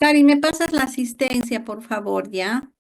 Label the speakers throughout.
Speaker 1: Cari, ¿me pasas la asistencia, por favor, ya?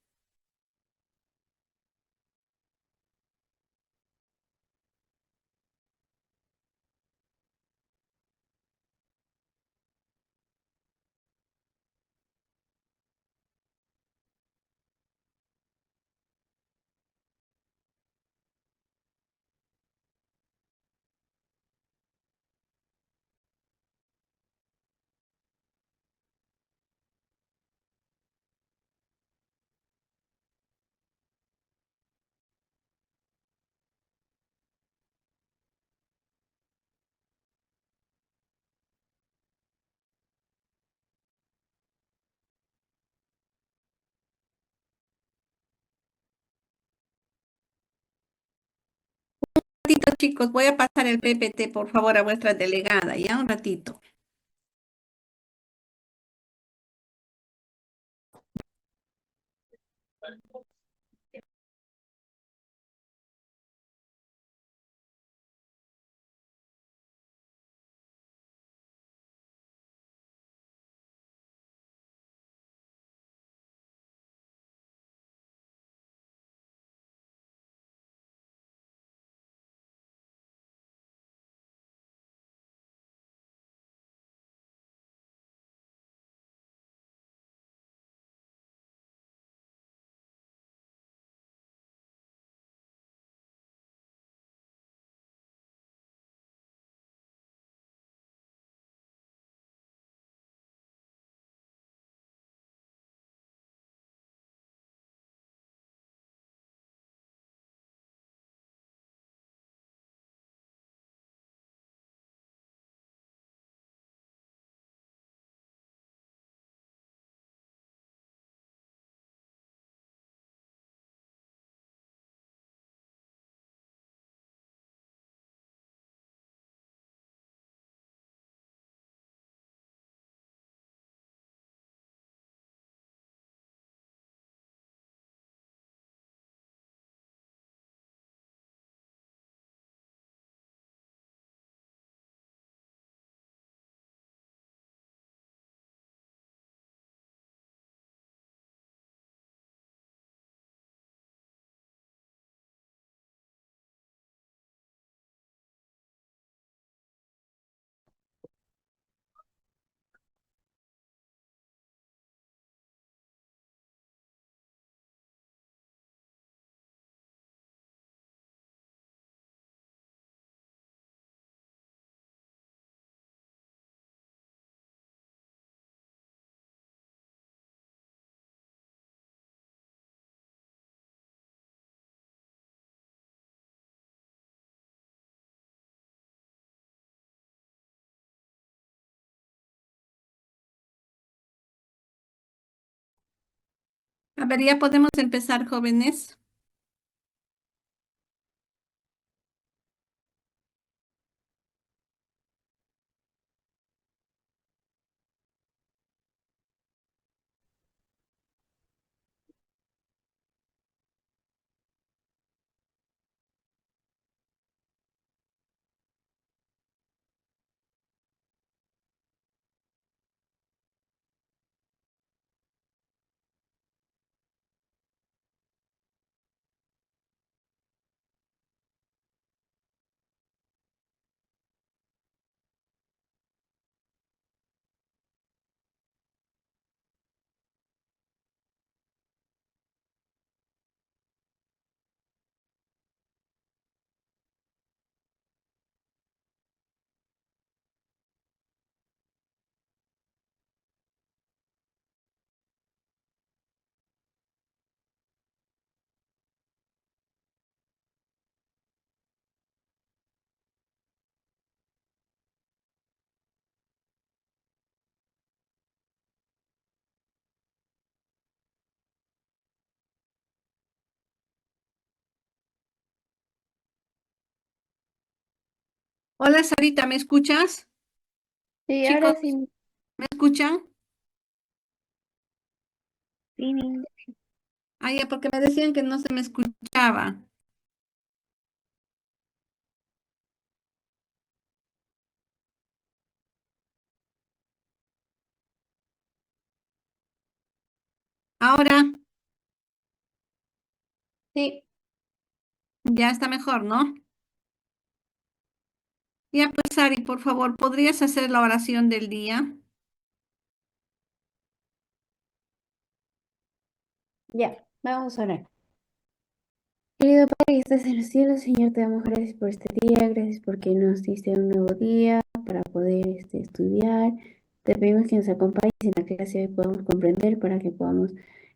Speaker 1: Un ratito, chicos, voy a pasar el PPT, por favor, a vuestra delegada, ya un ratito. A ver, ya podemos empezar, jóvenes. Hola, Sarita, ¿me escuchas?
Speaker 2: Sí,
Speaker 1: Chicos,
Speaker 2: ahora sí,
Speaker 1: ¿me escuchan?
Speaker 2: sí,
Speaker 1: Ah, ya, porque me decían que no se me escuchaba. Ahora
Speaker 2: Sí,
Speaker 1: ya está mejor, ¿no? Ya pues, Ari, por favor, ¿podrías hacer la oración del día?
Speaker 2: ya, vamos a orar. Querido Padre que estás en los cielos, Señor, te damos gracias por este día, gracias porque nos diste un nuevo día para poder estudiar. Te pedimos que nos acompañes en la clase de hoy podamos comprender para que podamos,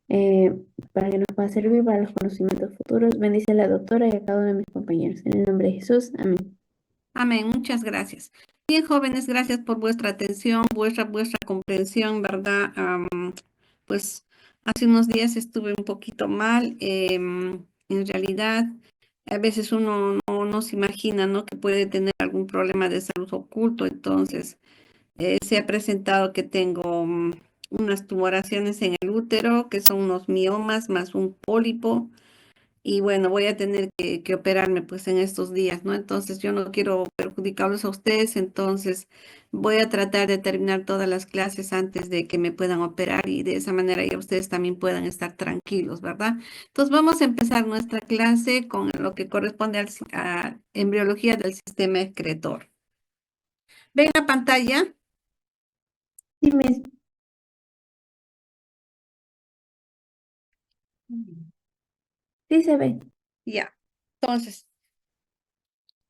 Speaker 2: eh, para que nos pueda servir para los conocimientos futuros. Bendice a la doctora y a cada uno de mis compañeros. En el nombre de Jesús, amén.
Speaker 1: Amén, muchas gracias. Bien, jóvenes, gracias por vuestra atención, vuestra comprensión, ¿verdad? Pues hace unos días estuve un poquito mal. En realidad, a veces uno no se imagina, ¿no? Que puede tener algún problema de salud oculto. Entonces, se ha presentado que tengo unas tumoraciones en el útero, que son unos miomas más un pólipo. Y bueno, voy a tener que operarme pues en estos días, ¿no? Entonces yo no quiero perjudicarlos a ustedes, entonces voy a tratar de terminar todas las clases antes de que me puedan operar y de esa manera ya ustedes también puedan estar tranquilos, ¿verdad? Entonces vamos a empezar nuestra clase con lo que corresponde a embriología del sistema excretor. ¿Ven la pantalla?
Speaker 2: Sí, sí se ve.
Speaker 1: Ya. Entonces,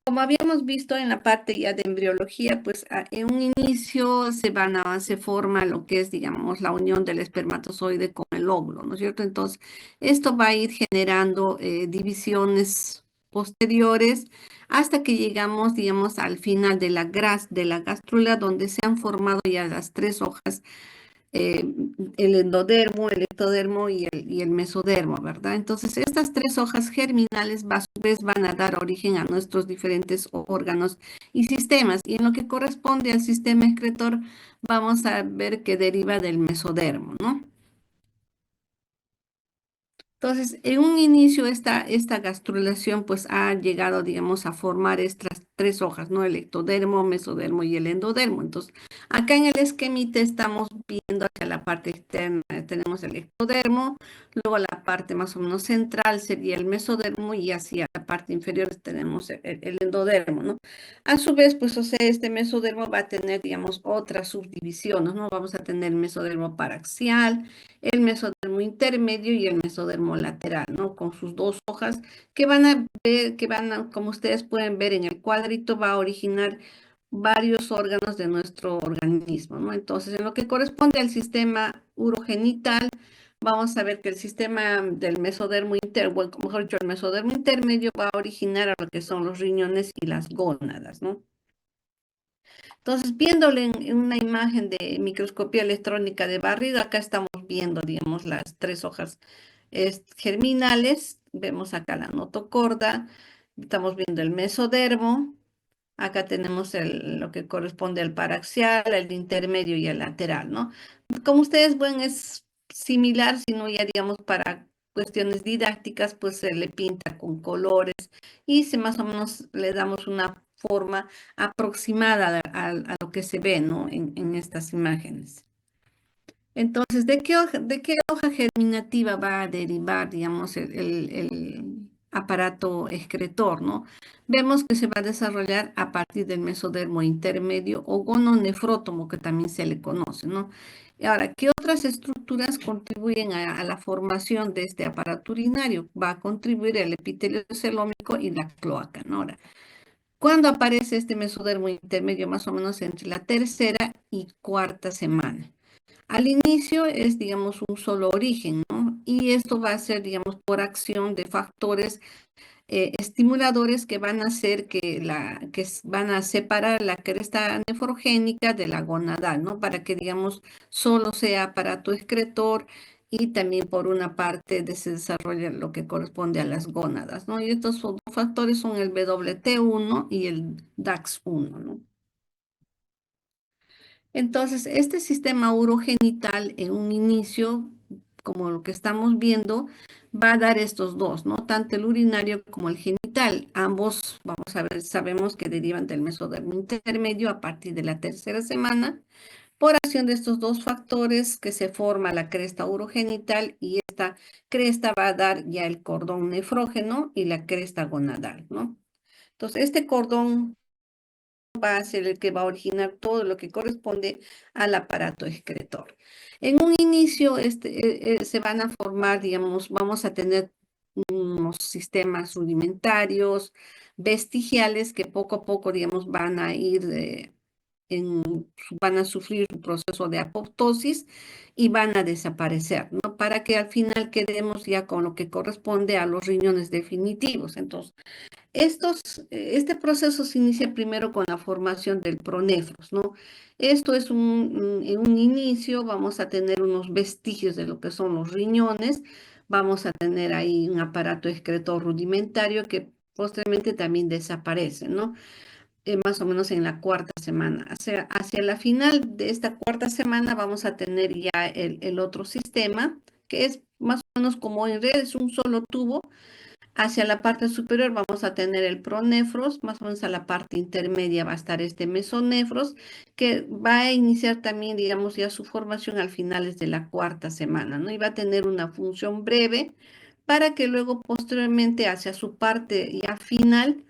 Speaker 1: como habíamos visto en la parte ya de embriología, pues en un inicio se forma lo que es, digamos, la unión del espermatozoide con el óvulo, ¿no es cierto? Entonces, esto va a ir generando divisiones posteriores hasta que llegamos, digamos, al final de de la gastrula, donde se han formado ya las tres hojas, eh, el endodermo, el ectodermo y el mesodermo, ¿verdad? Entonces, estas tres hojas germinales a su vez van a dar origen a nuestros diferentes órganos y sistemas. Y en lo que corresponde al sistema excretor, vamos a ver que deriva del mesodermo, ¿no? Entonces, en un inicio esta gastrulación pues ha llegado, digamos, a formar estas tres hojas, ¿no? El ectodermo, mesodermo y el endodermo. Entonces, acá en el esquemita estamos viendo hacia la parte externa, tenemos el ectodermo, luego la parte más o menos central sería el mesodermo y hacia la parte inferior tenemos el endodermo, ¿no? A su vez, pues, o sea, este mesodermo va a tener, digamos, otras subdivisiones, ¿no? Vamos a tener el mesodermo paraxial, el mesodermo intermedio y el mesodermo lateral, ¿no? Con sus dos hojas que van a ver, como ustedes pueden ver en el cuadrito, va a originar varios órganos de nuestro organismo, ¿no? Entonces, en lo que corresponde al sistema urogenital, vamos a ver que el sistema del mesodermo intermedio, bueno, mejor dicho, el mesodermo intermedio va a originar a lo que son los riñones y las gónadas, ¿no? Entonces, viéndole en una imagen de microscopía electrónica de barrido, acá estamos viendo, digamos, las tres hojas germinales. Vemos acá la notocorda, estamos viendo el mesodermo. Acá tenemos lo que corresponde al paraxial, el intermedio y el lateral, ¿no? Como ustedes ven, es similar, sino ya digamos para cuestiones didácticas, pues se le pinta con colores y se más o menos le damos una forma aproximada a lo que se ve, ¿no? En estas imágenes. Entonces, de qué hoja germinativa va a derivar, digamos, el aparato excretor, ¿no? Vemos que se va a desarrollar a partir del mesodermo intermedio o gononefrótomo, que también se le conoce, ¿no? Y ahora, ¿qué otras estructuras contribuyen a la formación de este aparato urinario? Va a contribuir el epitelio celómico y la cloaca, ¿no? Ahora, ¿cuándo aparece este mesodermo intermedio? Más o menos entre la tercera y cuarta semana. Al inicio es, digamos, un solo origen, ¿no? Y esto va a ser, digamos, por acción de factores estimuladores que van a hacer van a separar la cresta nefrogénica de la gonadal, ¿no? Para que, digamos, solo sea aparato excretor y también por una parte se desarrolla lo que corresponde a las gónadas, ¿no? Y estos dos factores son el WT1 y el DAX1, ¿no? Entonces, este sistema urogenital en un inicio, como lo que estamos viendo, va a dar estos dos, ¿no? Tanto el urinario como el genital. Ambos, vamos a ver, sabemos que derivan del mesodermo intermedio a partir de la tercera semana. Por acción de estos dos factores que se forma la cresta urogenital y esta cresta va a dar ya el cordón nefrógeno y la cresta gonadal, ¿no? Entonces, este cordón va a ser el que va a originar todo lo que corresponde al aparato excretor. En un inicio se van a formar, digamos, vamos a tener unos sistemas rudimentarios, vestigiales, que poco a poco, digamos, van a ir, van a sufrir un proceso de apoptosis y van a desaparecer, ¿no? Para que al final quedemos ya con lo que corresponde a los riñones definitivos. Entonces, este proceso se inicia primero con la formación del pronefros, ¿no? Esto es en un inicio, vamos a tener unos vestigios de lo que son los riñones, vamos a tener ahí un aparato excretor rudimentario que posteriormente también desaparece, ¿no? Más o menos en la cuarta semana. Hacia la final de esta cuarta semana vamos a tener ya el otro sistema, que es más o menos como en red, es un solo tubo. Hacia la parte superior vamos a tener el pronefros, más o menos a la parte intermedia va a estar este mesonefros, que va a iniciar también, digamos, ya su formación al finales de la cuarta semana, ¿no? Y va a tener una función breve para que luego posteriormente hacia su parte ya final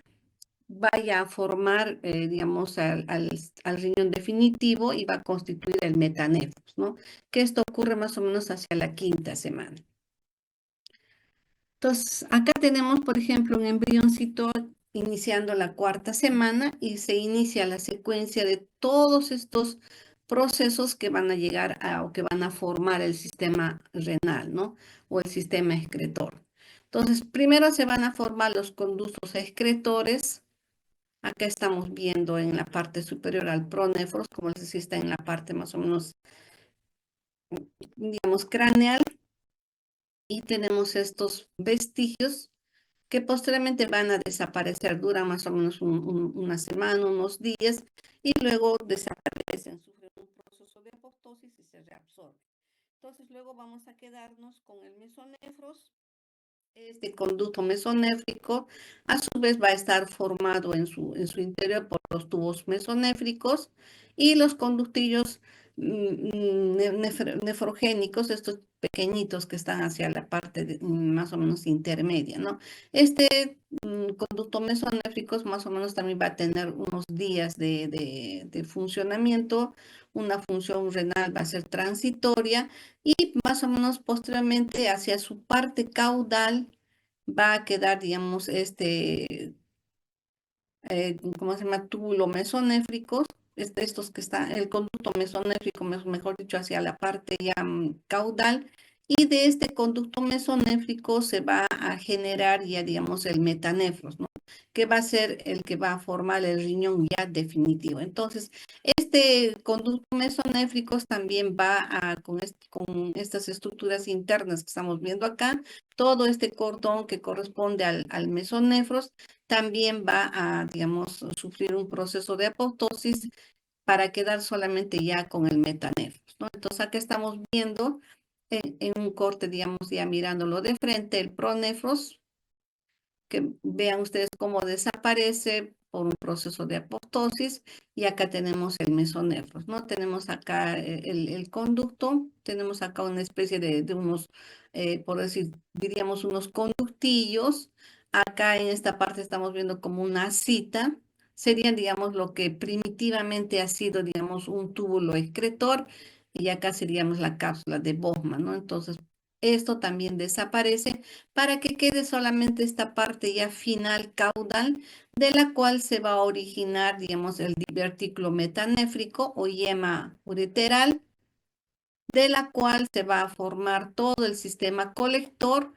Speaker 1: vaya a formar, digamos, al riñón definitivo y va a constituir el metanefros, ¿no? Que esto ocurre más o menos hacia la quinta semana. Entonces, acá tenemos, por ejemplo, un embrioncito iniciando la cuarta semana y se inicia la secuencia de todos estos procesos que van a llegar a o que van a formar el sistema renal, ¿no? O el sistema excretor. Entonces, primero se van a formar los conductos excretores. Acá estamos viendo en la parte superior al pronefros, como les decía, está en la parte más o menos, digamos, craneal. Y tenemos estos vestigios que posteriormente van a desaparecer, duran más o menos una semana, unos días, y luego desaparecen, sufren un proceso de apoptosis y se reabsorben. Entonces luego vamos a quedarnos con el mesonefros. Este conducto mesonéfrico a su vez va a estar formado en su interior por los tubos mesonéfricos y los conductillos nefrogénicos, estos pequeñitos que están hacia la parte más o menos intermedia, ¿no? Este conducto mesonéfrico más o menos también va a tener unos días de funcionamiento, una función renal va a ser transitoria y más o menos posteriormente hacia su parte caudal va a quedar, digamos, ¿cómo se llama? Túbulo mesonéfricos, estos que están, el conducto mesonéfrico, mejor dicho, hacia la parte ya caudal, y de este conducto mesonéfrico se va a generar ya, digamos, el metanefros, ¿no? Que va a ser el que va a formar el riñón ya definitivo. Entonces, este conducto mesonéfrico también va con estas estructuras internas que estamos viendo acá, todo este cordón que corresponde al mesonefros también va a, digamos, sufrir un proceso de apoptosis para quedar solamente ya con el metanefros, ¿no? Entonces acá estamos viendo en un corte, digamos, ya mirándolo de frente, el pronefros, que vean ustedes cómo desaparece por un proceso de apoptosis, y acá tenemos el mesonefros, ¿no? Tenemos acá el conducto, tenemos acá una especie de unos, por decir, diríamos unos conductillos. Acá en esta parte estamos viendo como una cita, serían, digamos, lo que primitivamente ha sido, digamos, un túbulo excretor, y acá seríamos la cápsula de Bowman, ¿no? Entonces, esto también desaparece para que quede solamente esta parte ya final caudal, de la cual se va a originar, digamos, el divertículo metanéfrico o yema ureteral, de la cual se va a formar todo el sistema colector,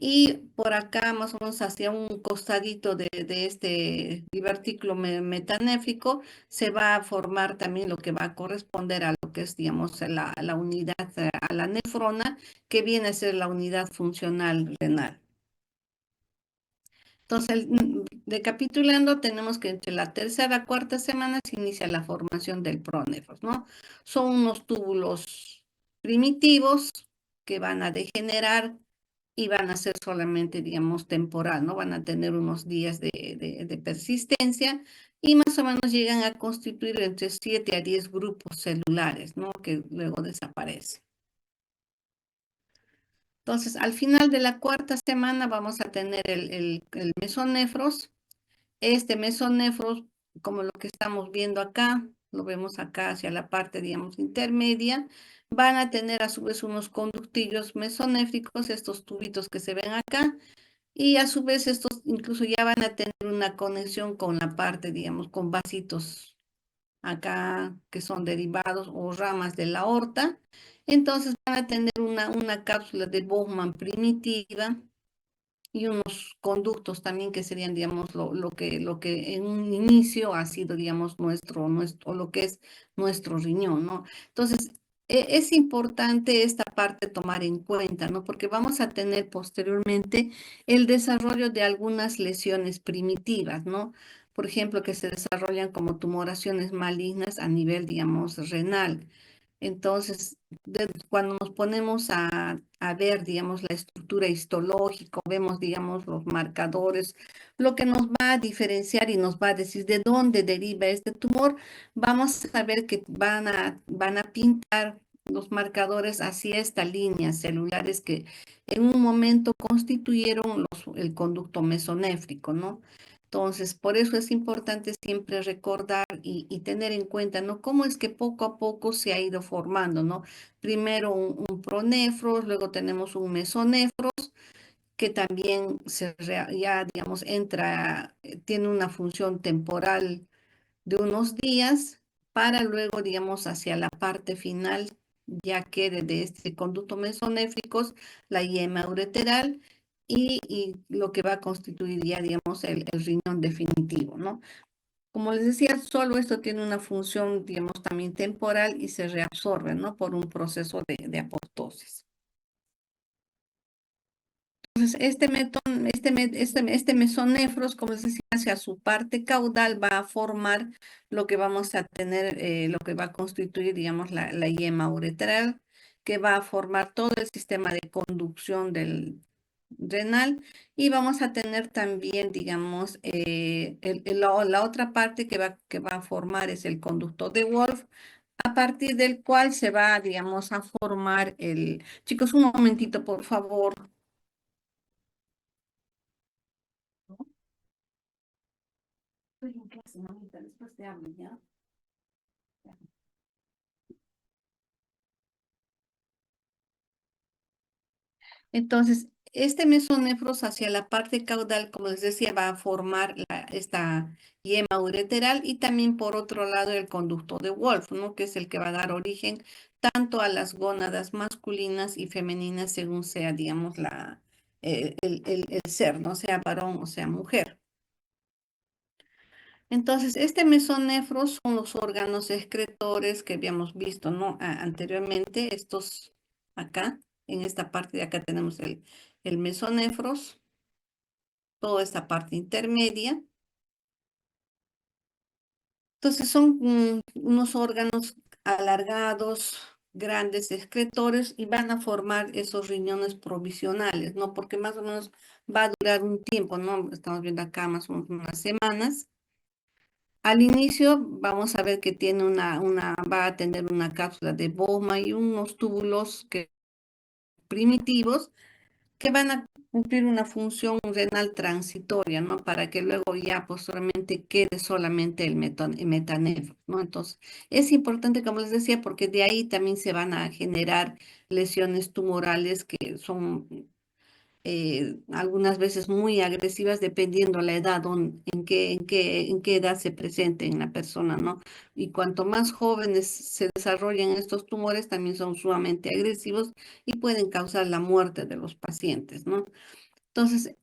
Speaker 1: y por acá más o menos hacia un costadito de este divertículo metanéfrico se va a formar también lo que va a corresponder a lo que es, digamos, la unidad, a la nefrona, que viene a ser la unidad funcional renal. Entonces, recapitulando, tenemos que entre la tercera y cuarta semana se inicia la formación del pronefros, ¿no? Son unos túbulos primitivos que van a degenerar y van a ser solamente, digamos, temporal, ¿no? Van a tener unos días de persistencia y más o menos llegan a constituir entre 7 a 10 grupos celulares, ¿no? Que luego desaparecen. Entonces, al final de la cuarta semana vamos a tener el mesonefros. Este mesonefros, como lo que estamos viendo acá, lo vemos acá hacia la parte, digamos, intermedia, van a tener a su vez unos conductillos mesonéfricos, estos tubitos que se ven acá, y a su vez estos incluso ya van a tener una conexión con la parte, digamos, con vasitos acá que son derivados o ramas de la aorta. Entonces van a tener una cápsula de Bowman primitiva y unos conductos también que serían, digamos, lo que en un inicio ha sido, digamos, o lo que es nuestro riñón, ¿no? Entonces, es importante esta parte tomar en cuenta, ¿no? Porque vamos a tener posteriormente el desarrollo de algunas lesiones primitivas, ¿no? Por ejemplo, que se desarrollan como tumoraciones malignas a nivel, digamos, renal. Entonces, cuando nos ponemos a ver, digamos, la estructura histológica, vemos, digamos, los marcadores, lo que nos va a diferenciar y nos va a decir de dónde deriva este tumor, vamos a ver que van a pintar los marcadores hacia esta línea celulares que en un momento constituyeron el conducto mesonéfrico, ¿no? Entonces, por eso es importante siempre recordar y tener en cuenta, ¿no? Cómo es que poco a poco se ha ido formando, ¿no? Primero un pronefros, luego tenemos un mesonefros, que también ya, digamos, tiene una función temporal de unos días, para luego, digamos, hacia la parte final, ya quede de este conducto mesonéfricos, la yema ureteral y lo que va a constituir ya, digamos, el riñón definitivo, ¿no? Como les decía, solo esto tiene una función, digamos, también temporal y se reabsorbe, ¿no? Por un proceso de apoptosis. Entonces, este mesonefros, como les decía, hacia su parte caudal va a formar lo que vamos a tener, lo que va a constituir, digamos, la yema uretral, que va a formar todo el sistema de conducción del renal y vamos a tener también, digamos, la otra parte que va a formar es el conducto de Wolf, a partir del cual se va, digamos, a formar el... Chicos, un momentito, por favor. Estoy en clase, mamita, después te hablo, ¿ya? Entonces, este mesonefros hacia la parte caudal, como les decía, va a formar esta yema ureteral y también por otro lado el conducto de Wolf, ¿no? Que es el que va a dar origen tanto a las gónadas masculinas y femeninas según sea, digamos, el ser, ¿no? Sea varón o sea mujer. Entonces, este mesonefros son los órganos excretores que habíamos visto, ¿no? Anteriormente, estos acá, en esta parte de acá tenemos el mesonefros, toda esta parte intermedia. Entonces, son unos órganos alargados, grandes excretores y van a formar esos riñones provisionales, ¿no? Porque más o menos va a durar un tiempo, ¿no? Estamos viendo acá más o menos unas semanas. Al inicio vamos a ver que tiene va a tener una cápsula de Bowman y unos túbulos primitivos que van a cumplir una función renal transitoria, ¿no? Para que luego ya posteriormente quede solamente el metanefro, ¿no? Entonces, es importante, como les decía, porque de ahí también se van a generar lesiones tumorales que son algunas veces muy agresivas dependiendo la edad, en qué edad se presente en la persona, ¿no? Y cuanto más jóvenes se desarrollan estos tumores, también son sumamente agresivos y pueden causar la muerte de los pacientes, ¿no? Entonces,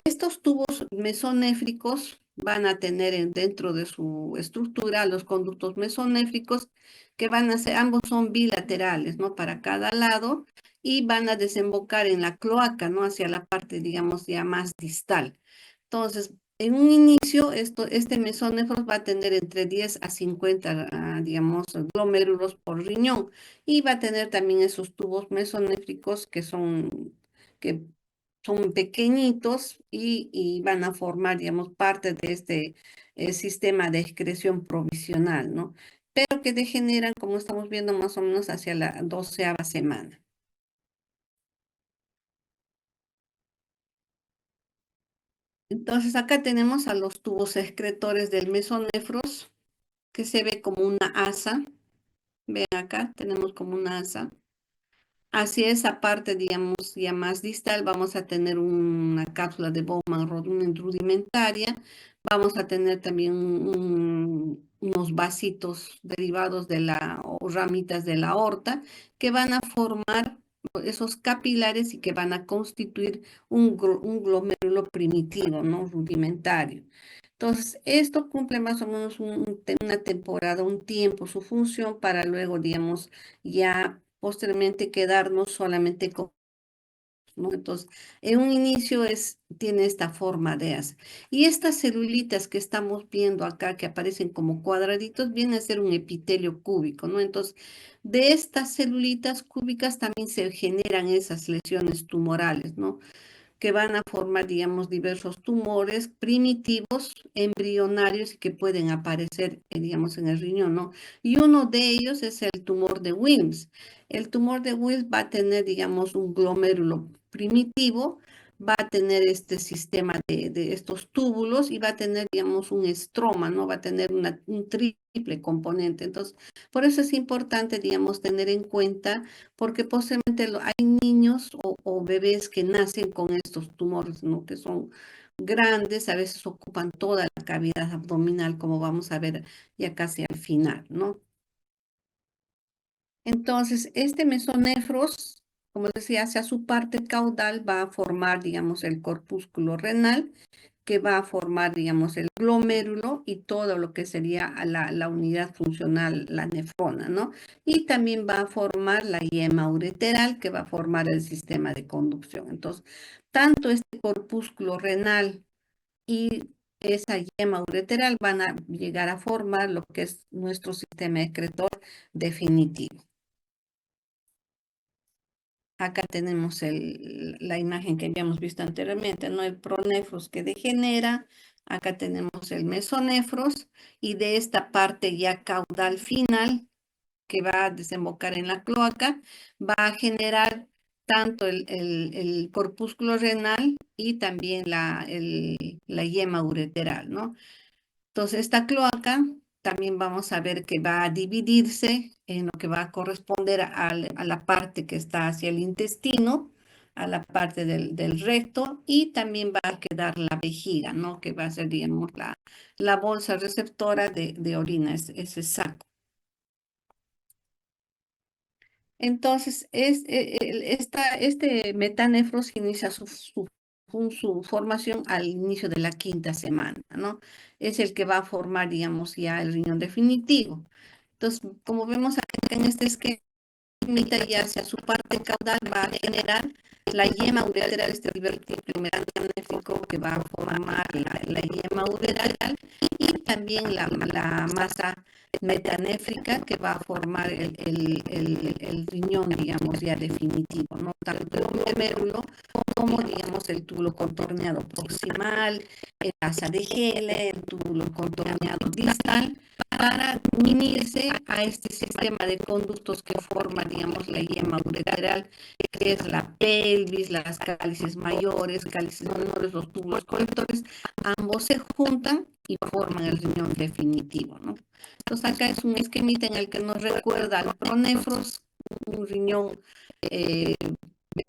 Speaker 1: estos tubos mesonéfricos van a tener dentro de su estructura los conductos mesonéfricos que van a ser, ambos son bilaterales, ¿no? Para cada lado y van a desembocar en la cloaca, ¿no? Hacia la parte, digamos, ya más distal. Entonces, en un inicio, este mesonéfros va a tener entre 10 a 50, digamos, glomérulos por riñón y va a tener también esos tubos mesonéfricos que son, que son pequeñitos y van a formar, digamos, parte de este sistema de excreción provisional, ¿no? Pero que degeneran, como estamos viendo, más o menos hacia la 12ª semana. Entonces, acá tenemos a los tubos excretores del mesonefros, que se ve como una asa. Ven acá, tenemos como una asa. Hacia esa parte, digamos, ya más distal, vamos a tener una cápsula de Bowman rudimentaria. Vamos a tener también unos vasitos derivados de o ramitas de la aorta que van a formar esos capilares y que van a constituir un glomérulo primitivo, ¿no? Rudimentario. Entonces, esto cumple más o menos una temporada, un tiempo, su función para luego, digamos, ya posteriormente quedarnos solamente con, ¿no? Entonces, en un inicio tiene esta forma de hacer. Y estas celulitas que estamos viendo acá, que aparecen como cuadraditos, viene a ser un epitelio cúbico, ¿no? Entonces, de estas celulitas cúbicas también se generan esas lesiones tumorales, ¿no? Que van a formar, digamos, diversos tumores primitivos, embrionarios y que pueden aparecer, digamos, en el riñón, ¿no? Y uno de ellos es el tumor de Wilms. El tumor de Wilms va a tener, digamos, un glomérulo primitivo, va a tener este sistema de estos túbulos y va a tener, digamos, un estroma, ¿no? Va a tener un triple componente. Entonces, por eso es importante, digamos, tener en cuenta porque posiblemente hay niños o bebés que nacen con estos tumores, ¿no? Que son grandes, a veces ocupan toda la cavidad abdominal, como vamos a ver ya casi al final, ¿no? Entonces, este mesonefros, como decía, hacia su parte caudal va a formar, digamos, el corpúsculo renal, que va a formar, digamos, el glomérulo y todo lo que sería a la unidad funcional, la nefrona, ¿no? Y también va a formar la yema ureteral, que va a formar el sistema de conducción. Entonces, tanto este corpúsculo renal y esa yema ureteral van a llegar a formar lo que es nuestro sistema excretor definitivo. Acá tenemos la imagen que habíamos visto anteriormente, ¿no? El pronefros que degenera. Acá tenemos el mesonefros y de esta parte ya caudal final que va a desembocar en la cloaca, va a generar tanto el corpúsculo renal y también la yema ureteral, ¿no? Entonces, esta cloaca también vamos a ver que va a dividirse en lo que va a corresponder a la parte que está hacia el intestino, a la parte del recto, y también va a quedar la vejiga, ¿no? Que va a ser, digamos, la bolsa receptora de orina, ese saco. Entonces, este metanefros inicia su formación al inicio de la 5ª semana, ¿no? Es el que va a formar, digamos, ya el riñón definitivo. Entonces, como vemos acá en este esquema, y hacia su parte caudal va a generar la yema ureteral, este divertículo metanéfrico que va a formar la yema ureteral y también la masa metanéfrica que va a formar el riñón, digamos, ya definitivo, ¿no? Tanto el glomérulo como, digamos, el túbulo contorneado proximal, el asa de Gele, el túbulo contorneado distal, para unirse a este sistema de conductos que forma, digamos, la yema ureteral, que es la pelvis, las cálices mayores, cálices menores, los túbulos colectores, ambos se juntan y forman el riñón definitivo, ¿no? Entonces acá es un esquemita en el que nos recuerda al pronefros, un riñón eh,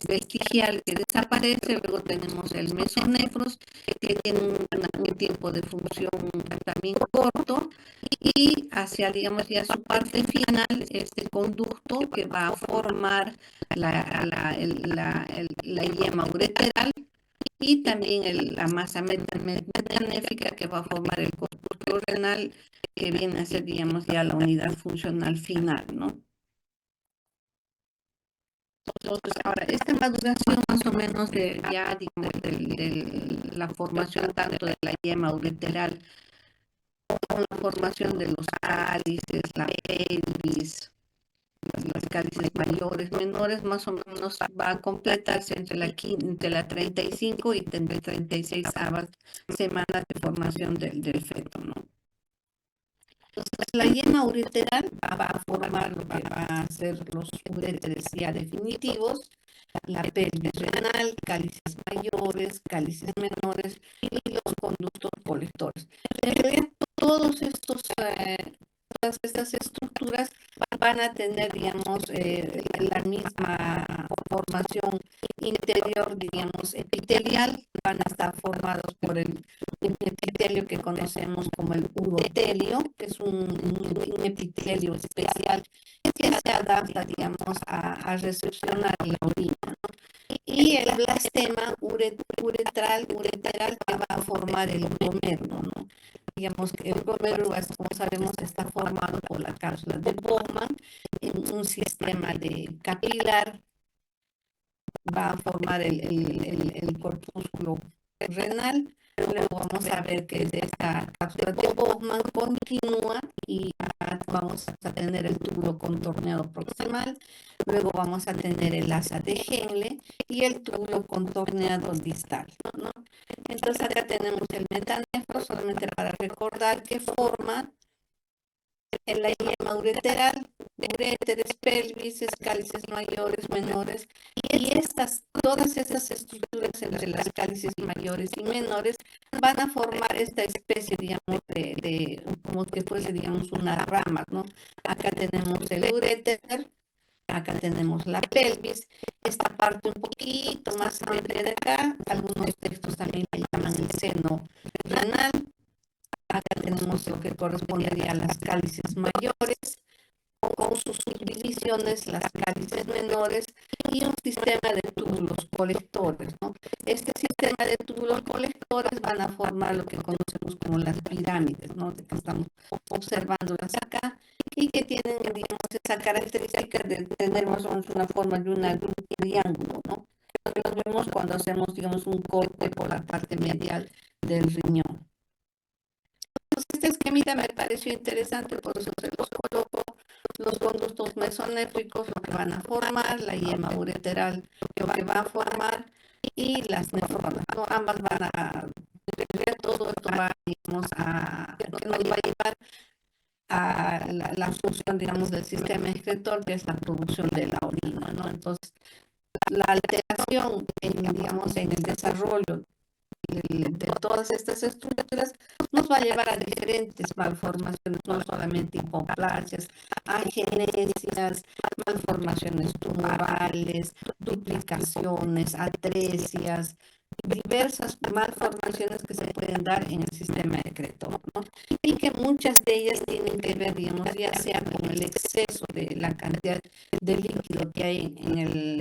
Speaker 1: vestigial que desaparece, luego tenemos el mesonefros que tiene un tiempo de función también corto y hacia, digamos, ya su parte final, este conducto que va a formar la yema ureteral y también la masa metanéfrica que va a formar el corpúsculo renal que viene a ser, digamos, ya la unidad funcional final, ¿no? Entonces, ahora, esta maduración más o menos de ya, digamos, de la formación tanto de la yema ureteral como la formación de los cálices, la pelvis, las cálices mayores, menores, más o menos va a completarse entre la 35 y 36 semanas de formación del feto, ¿no? Entonces, la yema ureteral va a formar lo que va a ser los uréteres ya definitivos, la pelvis renal, cálices mayores, cálices menores y los conductos colectores. En realidad, todos estos, todas estas estructuras van a tener, digamos, la misma formación interior, digamos, epitelial, van a estar formados por el epitelio que conocemos como el urotelio, que es un epitelio especial que se adapta, digamos, a recepcionar la orina, ¿no? Y el blastema ureteral que va a formar el glomérulo, ¿no? Digamos que el glomérulo, como sabemos, está formado por la cápsula de Bowman en un sistema de capilar, va a formar el corpúsculo renal. Luego vamos a ver que de esta cápsula de Bowman continúa y vamos a tener el túbulo contorneado proximal. Luego vamos a tener el asa de Henle y el túbulo contorneado distal, ¿no? Entonces acá tenemos el metanefro, solamente para recordar que forma en la yema ureteral, uréteres, pelvis, cálices mayores, menores, y todas estas estructuras entre las cálices mayores y menores van a formar esta especie, digamos, como que fuese, digamos, una rama, ¿no? Acá tenemos el uréter, acá tenemos la pelvis, esta parte un poquito más amplia de acá, algunos textos también le llaman el seno renal. Acá tenemos lo que correspondería a las cálices mayores, con sus subdivisiones, las cálices menores y un sistema de túbulos colectores, ¿no? Este sistema de túbulos colectores van a formar lo que conocemos como las pirámides, ¿no? Que estamos observándolas acá y que tienen, digamos, esa característica de tener más o menos una forma de un triángulo, ¿no? Nos vemos cuando hacemos, digamos, un corte por la parte medial del riñón. Este esquemita me pareció interesante, por eso se los coloco. Los conductos mesonéfricos, lo que van a formar, la yema ureteral, lo que va a formar, y las nefronas, ¿no? Ambas van a, todo esto va, digamos, nos va a llevar a la función, digamos, del sistema excretor, que es la producción de la orina, ¿no? Entonces, la alteración, digamos, en el desarrollo de todas estas estructuras nos va a llevar a diferentes malformaciones, no solamente hipoplasias, agenesias, malformaciones tumorales, duplicaciones, atresias, diversas malformaciones que se pueden dar en el sistema excretor, ¿no? Y que muchas de ellas tienen que ver, digamos, ya sea con el exceso de la cantidad de líquido que hay en el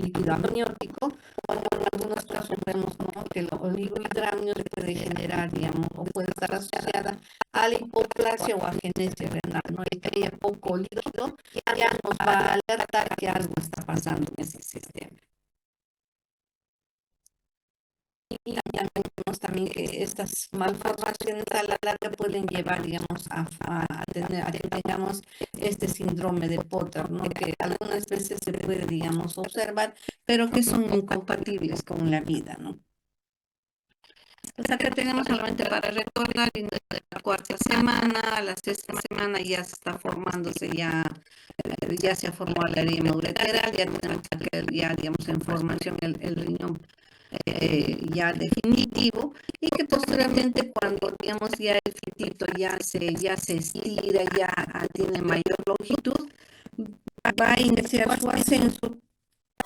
Speaker 1: líquido amniótico, o en algunos casos vemos, ¿no?, que el oligohidramnio se puede generar, digamos, o puede estar asociada a la hipoplasia o agenesia renal, ¿no? Y que haya poco líquido ya nos va a alertar que algo está pasando en ese sistema. Y también vemos también que estas malformaciones a la larga pueden llevar, digamos, a que tengamos este síndrome de Potter, ¿no? Que algunas veces se puede, digamos, observar, pero que son incompatibles con la vida, ¿no? Pues acá tenemos solamente para recordar, en la cuarta semana, a la sexta semana ya se está formándose, ya se formó la yema ureteral, ya tenemos ya, digamos, en formación el riñón ya definitivo, y que posteriormente, cuando, digamos, ya el fetito ya se estira, ya tiene mayor longitud, va a iniciar su ascenso,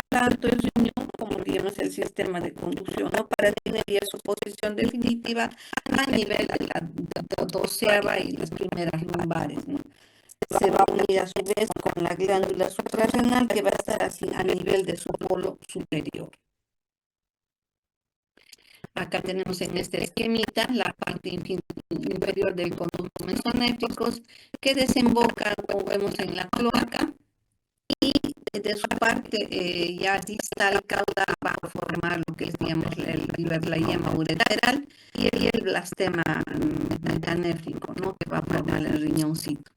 Speaker 1: tanto el riñón como, digamos, el sistema de conducción, ¿no?, para tener ya su posición definitiva a nivel de la doceava y las primeras lumbares, ¿no? Se va a unir a su vez con la glándula suprarrenal, que va a estar así a nivel de su polo superior. Acá tenemos en este esquemita la parte inferior del conducto mesonéfricos, que desemboca, como vemos, en la cloaca, y de su parte ya distal caudal va a formar lo que es, digamos, la yema ureteral y el blastema metanéfrico, ¿no?, que va a formar el riñoncito.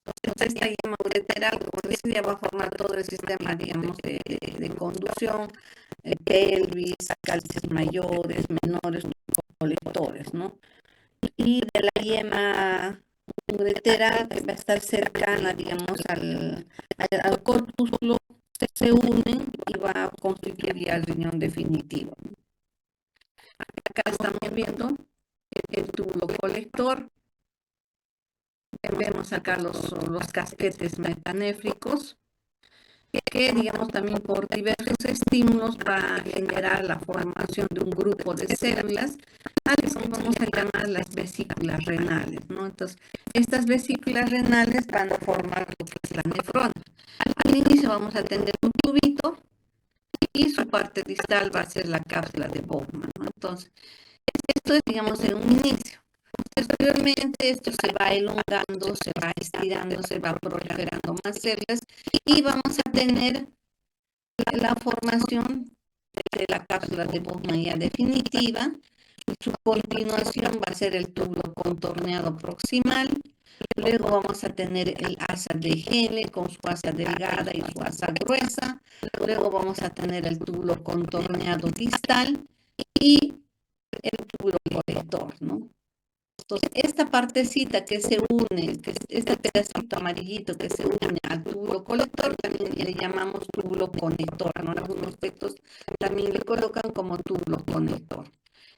Speaker 1: Entonces, esta yema ureteral, como decía, va a formar todo el sistema, digamos, de conducción, pelvis, cálices mayores, menores, colectores, ¿no? Y de la yema uretera, que va a estar cercana, digamos, al corpúsculo, se unen y va a constituir ya el riñón definitivo. Acá estamos viendo el túbulo colector. Vemos acá los casquetes metanéfricos, que digamos también por diversos estímulos va a generar la formación de un grupo de células, a las que vamos a llamar las vesículas renales, ¿no? Entonces, estas vesículas renales van a formar lo que es la nefrona. Al inicio vamos a tener un tubito y su parte distal va a ser la cápsula de Bowman, ¿no? Entonces, esto es, digamos, en un inicio. Posteriormente esto se va elongando, se va estirando, se va proliferando más células y vamos a tener la formación de la cápsula de Bowman ya definitiva. Su continuación va a ser el túbulo contorneado proximal. Luego vamos a tener el asa de Henle con su asa delgada y su asa gruesa. Luego vamos a tener el túbulo contorneado distal y el túbulo colector, ¿no? Entonces, esta partecita que se une, que es este pedacito amarillito que se une al túbulo colector, también le llamamos túbulo conector, ¿no? Algunos textos también le colocan como túbulo conector.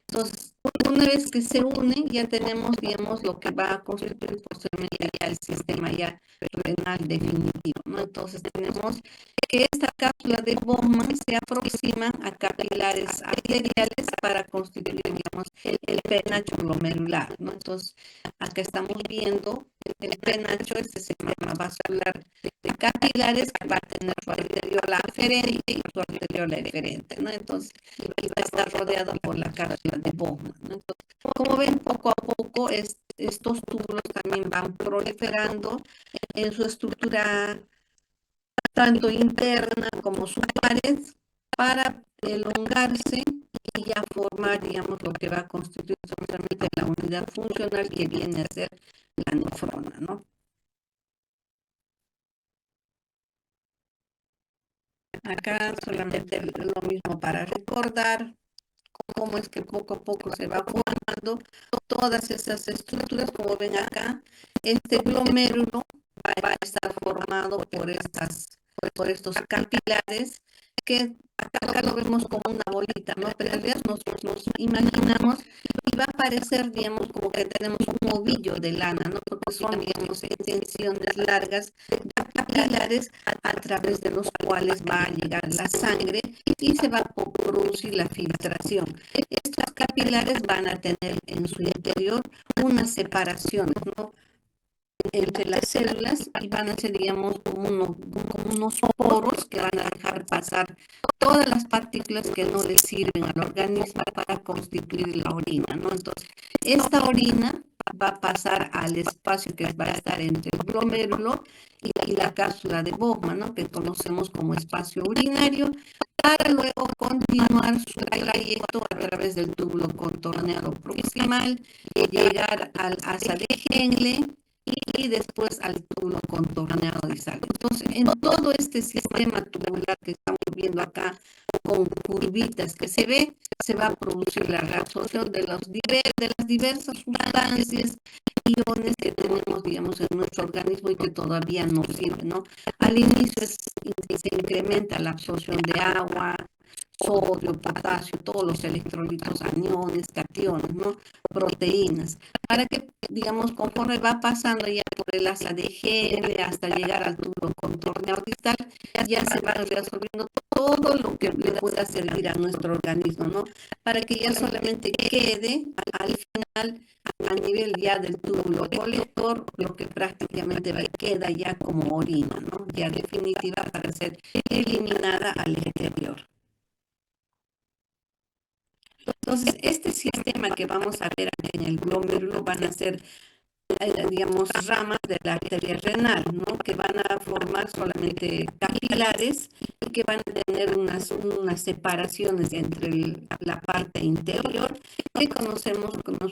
Speaker 1: Entonces, una vez que se une, ya tenemos, digamos, lo que va a constituir posteriormente ya el sistema ya renal definitivo, ¿no? Entonces, tenemos que esta cápsula de Bowman se aproxima a capilares arteriales para constituir, digamos, el penacho glomerular, ¿no? Entonces, acá estamos viendo el penacho, este sistema vascular de capilares que va a tener su arteriola aferente y su arteriola eferente, ¿no? Entonces, va a estar rodeado por la cápsula de Bowman, ¿no? Entonces, como ven, poco a poco estos túbulos también van proliferando en su estructura tanto interna como su pared para elongarse y ya formar, digamos, lo que va a constituir solamente la unidad funcional que viene a ser la nefrona, ¿no? Acá solamente lo mismo para recordar cómo es que poco a poco se va formando todas esas estructuras, como ven acá, este glomérulo va a estar formado por estos capilares que acá lo vemos como una bolita, ¿no? Pero en realidad nos imaginamos y va a parecer, digamos, como que tenemos un ovillo de lana, ¿no? Porque son, digamos, extensiones largas de capilares a través de los cuales va a llegar la sangre y se va a producir la filtración. Estos capilares van a tener en su interior unas separaciones, ¿no? Entre las células y van a ser, digamos, como unos poros que van a dejar pasar todas las partículas que no le sirven al organismo para constituir la orina, ¿no? Entonces, esta orina va a pasar al espacio que va a estar entre el glomérulo y la cápsula de Bowman, ¿no? Que conocemos como espacio urinario, para luego continuar su trayecto a través del túbulo contorneado proximal, llegar al asa de Henle y después al túbulo contorneado distal. Entonces, en todo este sistema tubular que estamos viendo acá, con curvitas que se va a producir la reabsorción de las diversas sustancias, iones que tenemos, digamos, en nuestro organismo y que todavía no sirven, ¿no? Al inicio se incrementa la absorción de agua, sodio, potasio, todos los electrolitos, aniones, cationes, ¿no? Proteínas, para que, digamos, conforme va pasando ya por el asa de Henle hasta llegar al túbulo contorneado distal, ya se va reabsorbiendo todo lo que le pueda servir a nuestro organismo, ¿no? Para que ya solamente quede al final, a nivel ya del túbulo colector, lo que prácticamente queda ya como orina, ¿no? Ya definitiva para ser eliminada al exterior. Entonces, este sistema que vamos a ver aquí en el glomérulo van a ser, digamos, ramas de la arteria renal, ¿no? Que van a formar solamente capilares y que van a tener unas separaciones entre la parte interior que conocemos como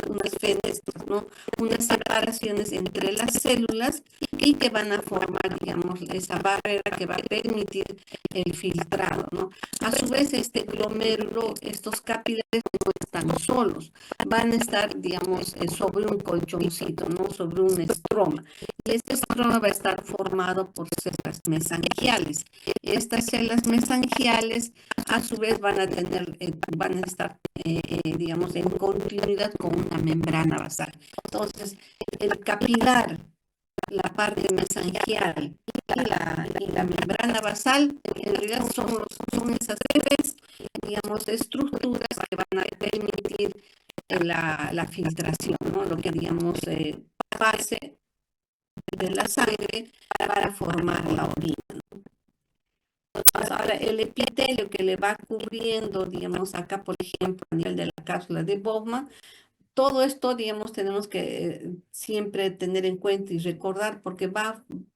Speaker 1: unas fenestras, ¿no? Unas separaciones entre las células y que van a formar, digamos, esa barrera que va a permitir el filtrado, ¿no? A su vez, este glomérulo, estos capilares no están solos, van a estar, digamos, sobre un colchoncito, ¿no? Sobre un estroma. Y este estroma va a estar formado por células mesangiales. Estas células mesangiales, a su vez, van a estar, digamos, en continuidad con una membrana basal. Entonces, el capilar, la parte mesangial y la membrana basal, en realidad son esas tres, digamos, estructuras que van a permitir la filtración, ¿no? Lo que, digamos, pase de la sangre para formar la orina. Ahora, el epitelio que le va cubriendo, digamos, acá, por ejemplo, a nivel de la cápsula de Bowman, todo esto, digamos, tenemos que siempre tener en cuenta y recordar, porque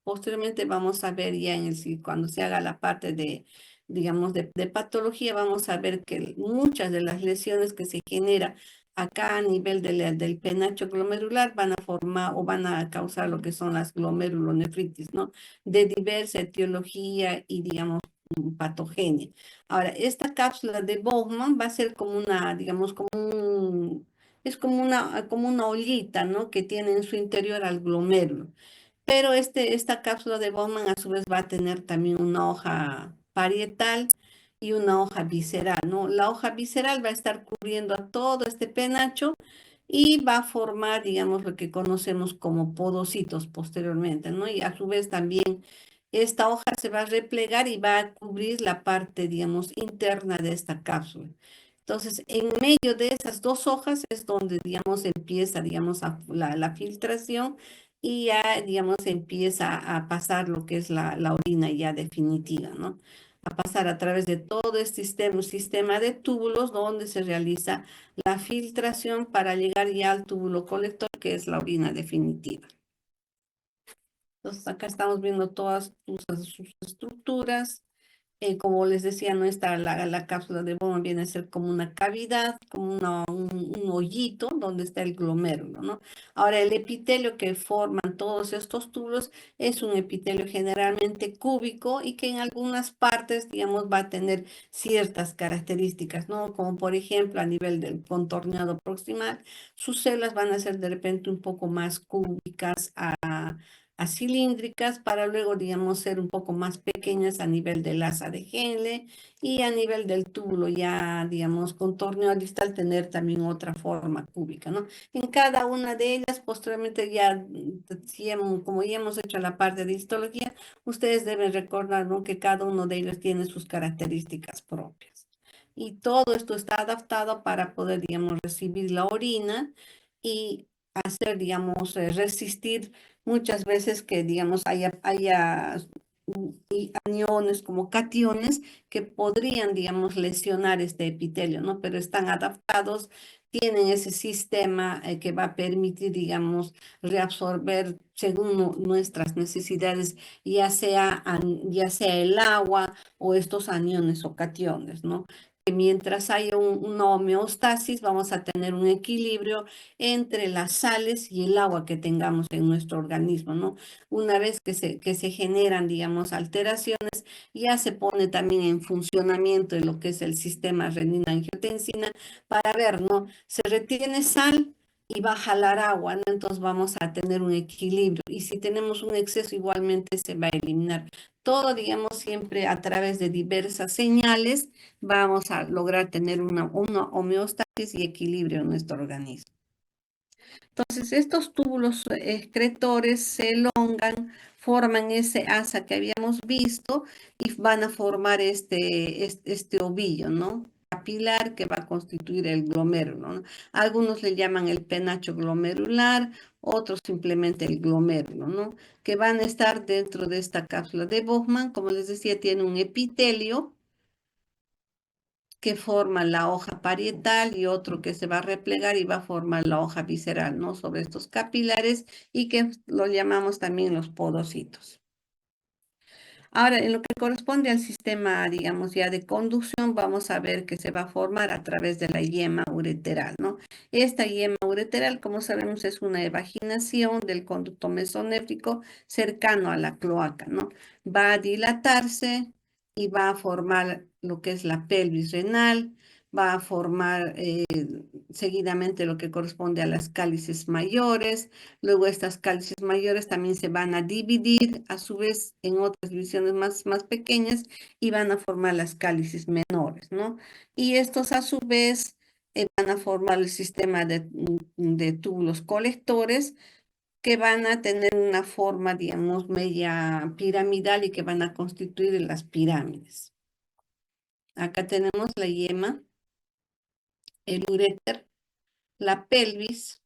Speaker 1: posteriormente vamos a ver ya cuando se haga la parte de, digamos, de patología, vamos a ver que muchas de las lesiones que se generan acá a nivel del penacho glomerular van a formar o van a causar lo que son las glomerulonefritis, ¿no? De diversa etiología y, digamos, patogenia. Ahora, esta cápsula de Bowman va a ser como una, digamos, es como una ollita, ¿no? Que tiene en su interior al glomérulo. Pero esta cápsula de Bowman a su vez va a tener también una hoja parietal y una hoja visceral, ¿no? La hoja visceral va a estar cubriendo a todo este penacho y va a formar, digamos, lo que conocemos como podocitos posteriormente, ¿no? Y a su vez también esta hoja se va a replegar y va a cubrir la parte, digamos, interna de esta cápsula. Entonces, en medio de esas dos hojas es donde, digamos, empieza, digamos, la filtración y ya, digamos, empieza a pasar lo que es la orina ya definitiva, ¿no? A pasar a través de todo este sistema de túbulos donde se realiza la filtración para llegar ya al túbulo colector, que es la orina definitiva. Entonces, acá estamos viendo todas sus estructuras. Como les decía, no está la cápsula de Bowman, viene a ser como una cavidad, como un hoyito donde está el glomérulo, ¿no? Ahora, el epitelio que forman todos estos túbulos es un epitelio generalmente cúbico y que en algunas partes, digamos, va a tener ciertas características, ¿no? Como por ejemplo, a nivel del contorneado proximal, sus células van a ser de repente un poco más cúbicas a cilíndricas para luego, digamos, ser un poco más pequeñas a nivel del asa de Henle y a nivel del túbulo ya, digamos, con torneo distal tener también otra forma cúbica, ¿no? En cada una de ellas, posteriormente ya, como ya hemos hecho la parte de histología, ustedes deben recordar, ¿no? Que cada uno de ellos tiene sus características propias. Y todo esto está adaptado para poder, digamos, recibir la orina y hacer, digamos, resistir muchas veces que, digamos, haya y aniones como cationes que podrían, digamos, lesionar este epitelio, ¿no? Pero están adaptados, tienen ese sistema que va a permitir, digamos, reabsorber según nuestras necesidades, ya sea el agua o estos aniones o cationes, ¿no? Que mientras haya una homeostasis, vamos a tener un equilibrio entre las sales y el agua que tengamos en nuestro organismo, ¿no? Una vez que se generan, digamos, alteraciones, ya se pone también en funcionamiento lo que es el sistema renina-angiotensina para ver, ¿no? Se retiene sal y va a jalar agua, ¿no? Entonces vamos a tener un equilibrio y si tenemos un exceso igualmente se va a eliminar. Todo, digamos, siempre a través de diversas señales vamos a lograr tener una homeostasis y equilibrio en nuestro organismo. Entonces, estos túbulos excretores se elongan, forman ese asa que habíamos visto y van a formar este ovillo, ¿no? Capilar que va a constituir el glomérulo, ¿no? Algunos le llaman el penacho glomerular, otros simplemente el glomérulo, ¿no? Que van a estar dentro de esta cápsula de Bowman. Como les decía, tiene un epitelio que forma la hoja parietal y otro que se va a replegar y va a formar la hoja visceral, ¿no? Sobre estos capilares y que lo llamamos también los podocitos. Ahora, en lo que corresponde al sistema, digamos, ya de conducción, vamos a ver que se va a formar a través de la yema ureteral, ¿no? Esta yema ureteral, como sabemos, es una evaginación del conducto mesonéfrico cercano a la cloaca, ¿no? Va a dilatarse y va a formar lo que es la pelvis renal, va a formar seguidamente lo que corresponde a las cálices mayores. Luego estas cálices mayores también se van a dividir a su vez en otras divisiones más pequeñas y van a formar las cálices menores, ¿no? Y estos a su vez van a formar el sistema de túbulos colectores que van a tener una forma, digamos, media piramidal y que van a constituir las pirámides. Acá tenemos la yema, el uréter, la pelvis.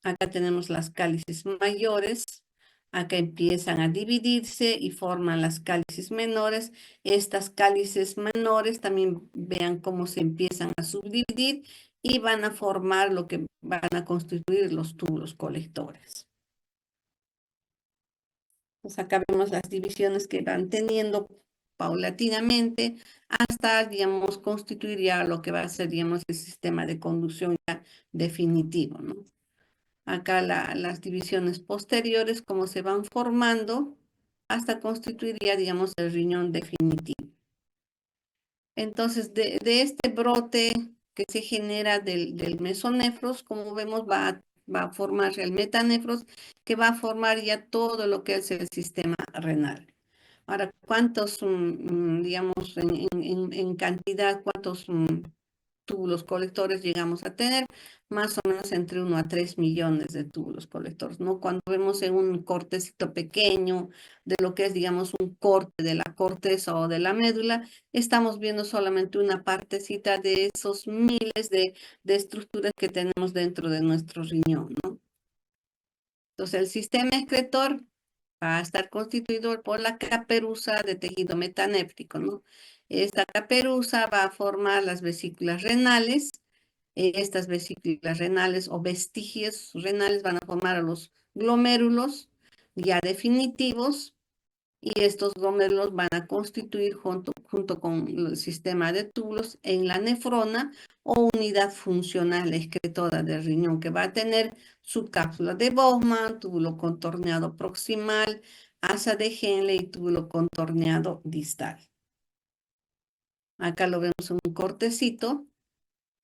Speaker 1: Acá tenemos las cálices mayores, acá empiezan a dividirse y forman las cálices menores. Estas cálices menores también vean cómo se empiezan a subdividir y van a formar lo que van a constituir los túbulos colectores. Pues acá vemos las divisiones que van teniendo paulatinamente hasta, digamos, constituir ya lo que va a ser, digamos, el sistema de conducción ya definitivo, ¿no? Acá las divisiones posteriores, cómo se van formando hasta constituir ya, digamos, el riñón definitivo. Entonces, de este brote que se genera del mesonefros, como vemos, va a formar el metanefros, que va a formar ya todo lo que es el sistema renal. Ahora, ¿cuántos, digamos, en cantidad, cuántos túbulos colectores llegamos a tener? Más o menos entre 1 a 3 millones de túbulos colectores, ¿no? Cuando vemos en un cortecito pequeño de lo que es, digamos, un corte de la corteza o de la médula, estamos viendo solamente una partecita de esos miles de estructuras que tenemos dentro de nuestro riñón, ¿no? Entonces, el sistema excretor va a estar constituido por la caperuza de tejido metanéfrico, ¿no? Esta caperuza va a formar las vesículas renales. Estas vesículas renales o vestigios renales van a formar a los glomérulos ya definitivos y estos glomérulos van a constituir junto con el sistema de túbulos en la nefrona o unidad funcional excretora del riñón que va a tener su cápsula de Bowman, túbulo contorneado proximal, asa de Henle y túbulo contorneado distal. Acá lo vemos en un cortecito.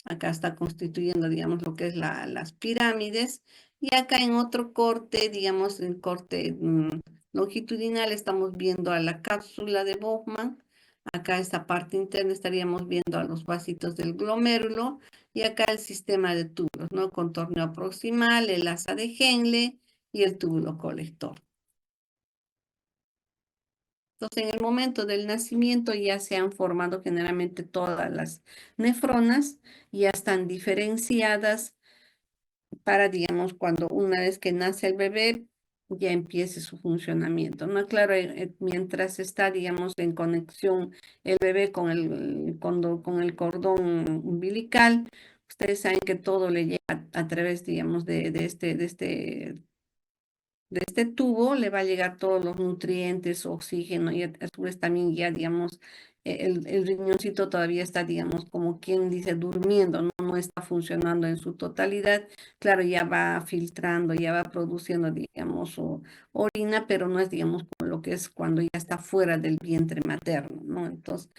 Speaker 1: Acá está constituyendo, digamos, lo que es las pirámides. Y acá en otro corte, digamos, el corte longitudinal, estamos viendo a la cápsula de Bowman. Acá esta parte interna estaríamos viendo a los vasitos del glomérulo. Y acá el sistema de túbulos, ¿no? Contorneo proximal, el asa de Henle y el túbulo colector. Entonces, en el momento del nacimiento ya se han formado generalmente todas las nefronas, ya están diferenciadas para, digamos, cuando una vez que nace el bebé, ya empiece su funcionamiento, ¿no? Claro, mientras está, digamos, en conexión el bebé con el cordón umbilical, ustedes saben que todo le llega a través, digamos, de este tubo le va a llegar todos los nutrientes, oxígeno y a su vez también ya, digamos, el riñoncito todavía está, digamos, como quien dice, durmiendo, ¿no? No está funcionando en su totalidad. Claro, ya va filtrando, ya va produciendo, digamos, orina, pero no es, digamos, como lo que es cuando ya está fuera del vientre materno, ¿no? Entonces,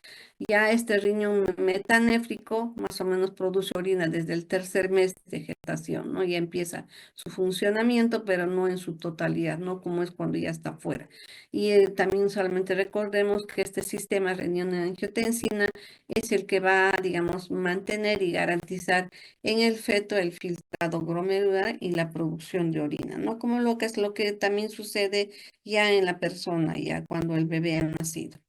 Speaker 1: ya este riñón metanéfrico más o menos produce orina desde el tercer mes de gestación, ¿no? Ya empieza su funcionamiento, pero no en su totalidad, ¿no? Como es cuando ya está fuera. Y también solamente recordemos que este sistema renina-angiotensina es el que va, digamos, mantener y garantizar en el feto el filtrado glomerular y la producción de orina, ¿no? Como lo que es lo que también sucede ya en la persona, ya cuando el bebé ha nacido.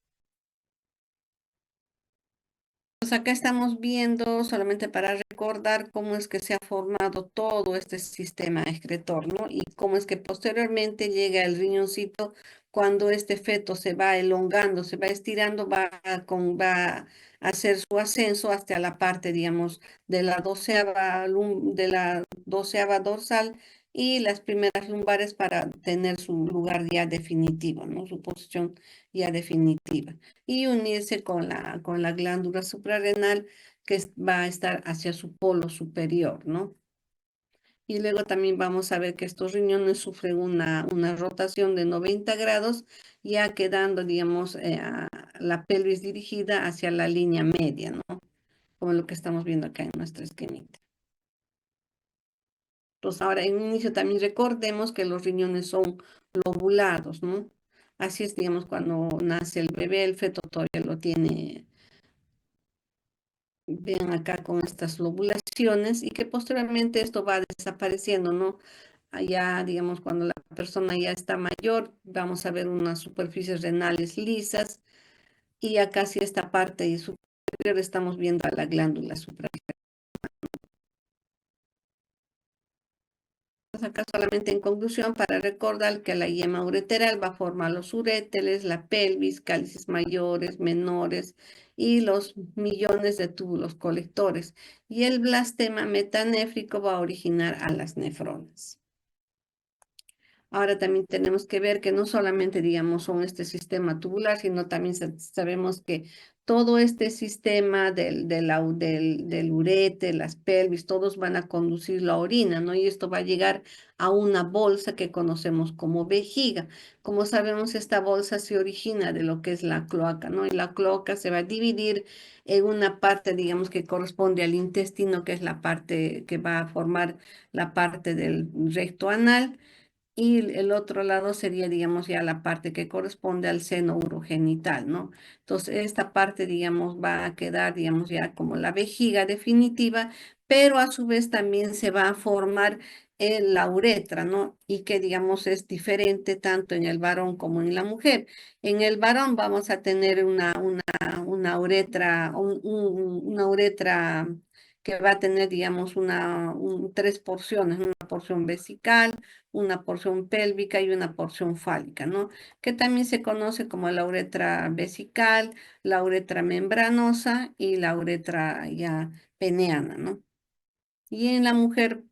Speaker 1: Pues acá estamos viendo, solamente para recordar cómo es que se ha formado todo este sistema excretor, ¿no? Y cómo es que posteriormente llega el riñoncito cuando este feto se va elongando, se va estirando, va a hacer su ascenso hasta la parte, digamos, de la doceava dorsal y las primeras lumbares para tener su lugar ya definitivo, ¿no? Su posición ya definitiva. Y unirse con la glándula suprarrenal va a estar hacia su polo superior, ¿no? Y luego también vamos a ver que estos riñones sufren una rotación de 90 grados, ya quedando, digamos, la pelvis dirigida hacia la línea media, ¿no? Como lo que estamos viendo acá en nuestra esquemita. Entonces, ahora en un inicio también recordemos que los riñones son lobulados, ¿no? Así es, digamos, cuando nace el bebé, el feto todavía lo tiene, ven acá con estas lobulaciones y que posteriormente esto va desapareciendo, ¿no? Allá, digamos, cuando la persona ya está mayor, vamos a ver unas superficies renales lisas y acá sí esta parte y superior estamos viendo a la glándula suprarrenal. Acá solamente en conclusión para recordar que la yema ureteral va a formar los uréteres, la pelvis, cálices mayores, menores y los millones de túbulos colectores. Y el blastema metanéfrico va a originar a las nefronas. Ahora también tenemos que ver que no solamente, digamos, son este sistema tubular, sino también sabemos que todo este sistema del urete, las pelvis, todos van a conducir la orina, ¿no? Y esto va a llegar a una bolsa que conocemos como vejiga. Como sabemos, esta bolsa se origina de lo que es la cloaca, ¿no? Y la cloaca se va a dividir en una parte, digamos, que corresponde al intestino, que es la parte que va a formar la parte del recto anal y el otro lado sería, digamos, ya la parte que corresponde al seno urogenital, ¿no? Entonces, esta parte, digamos, va a quedar, digamos, ya como la vejiga definitiva, pero a su vez también se va a formar la uretra, ¿no? Y que, digamos, es diferente tanto en el varón como en la mujer. En el varón vamos a tener una uretra, una uretra que va a tener, digamos, tres porciones, una porción vesical, una porción pélvica y una porción fálica, ¿no? Que también se conoce como la uretra vesical, la uretra membranosa y la uretra ya peneana, ¿no? Y en la mujer,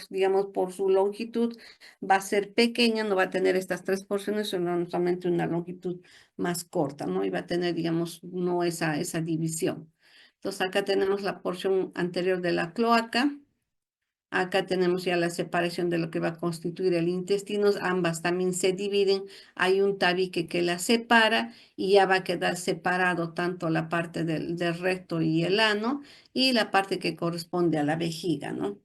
Speaker 1: digamos, por su longitud, va a ser pequeña, no va a tener estas tres porciones, sino solamente una longitud más corta, ¿no? Y va a tener, digamos, no esa división. Entonces, acá tenemos la porción anterior de la cloaca. Acá tenemos ya la separación de lo que va a constituir el intestino. Ambas también se dividen. Hay un tabique que las separa y ya va a quedar separado tanto la parte del recto y el ano y la parte que corresponde a la vejiga, ¿no?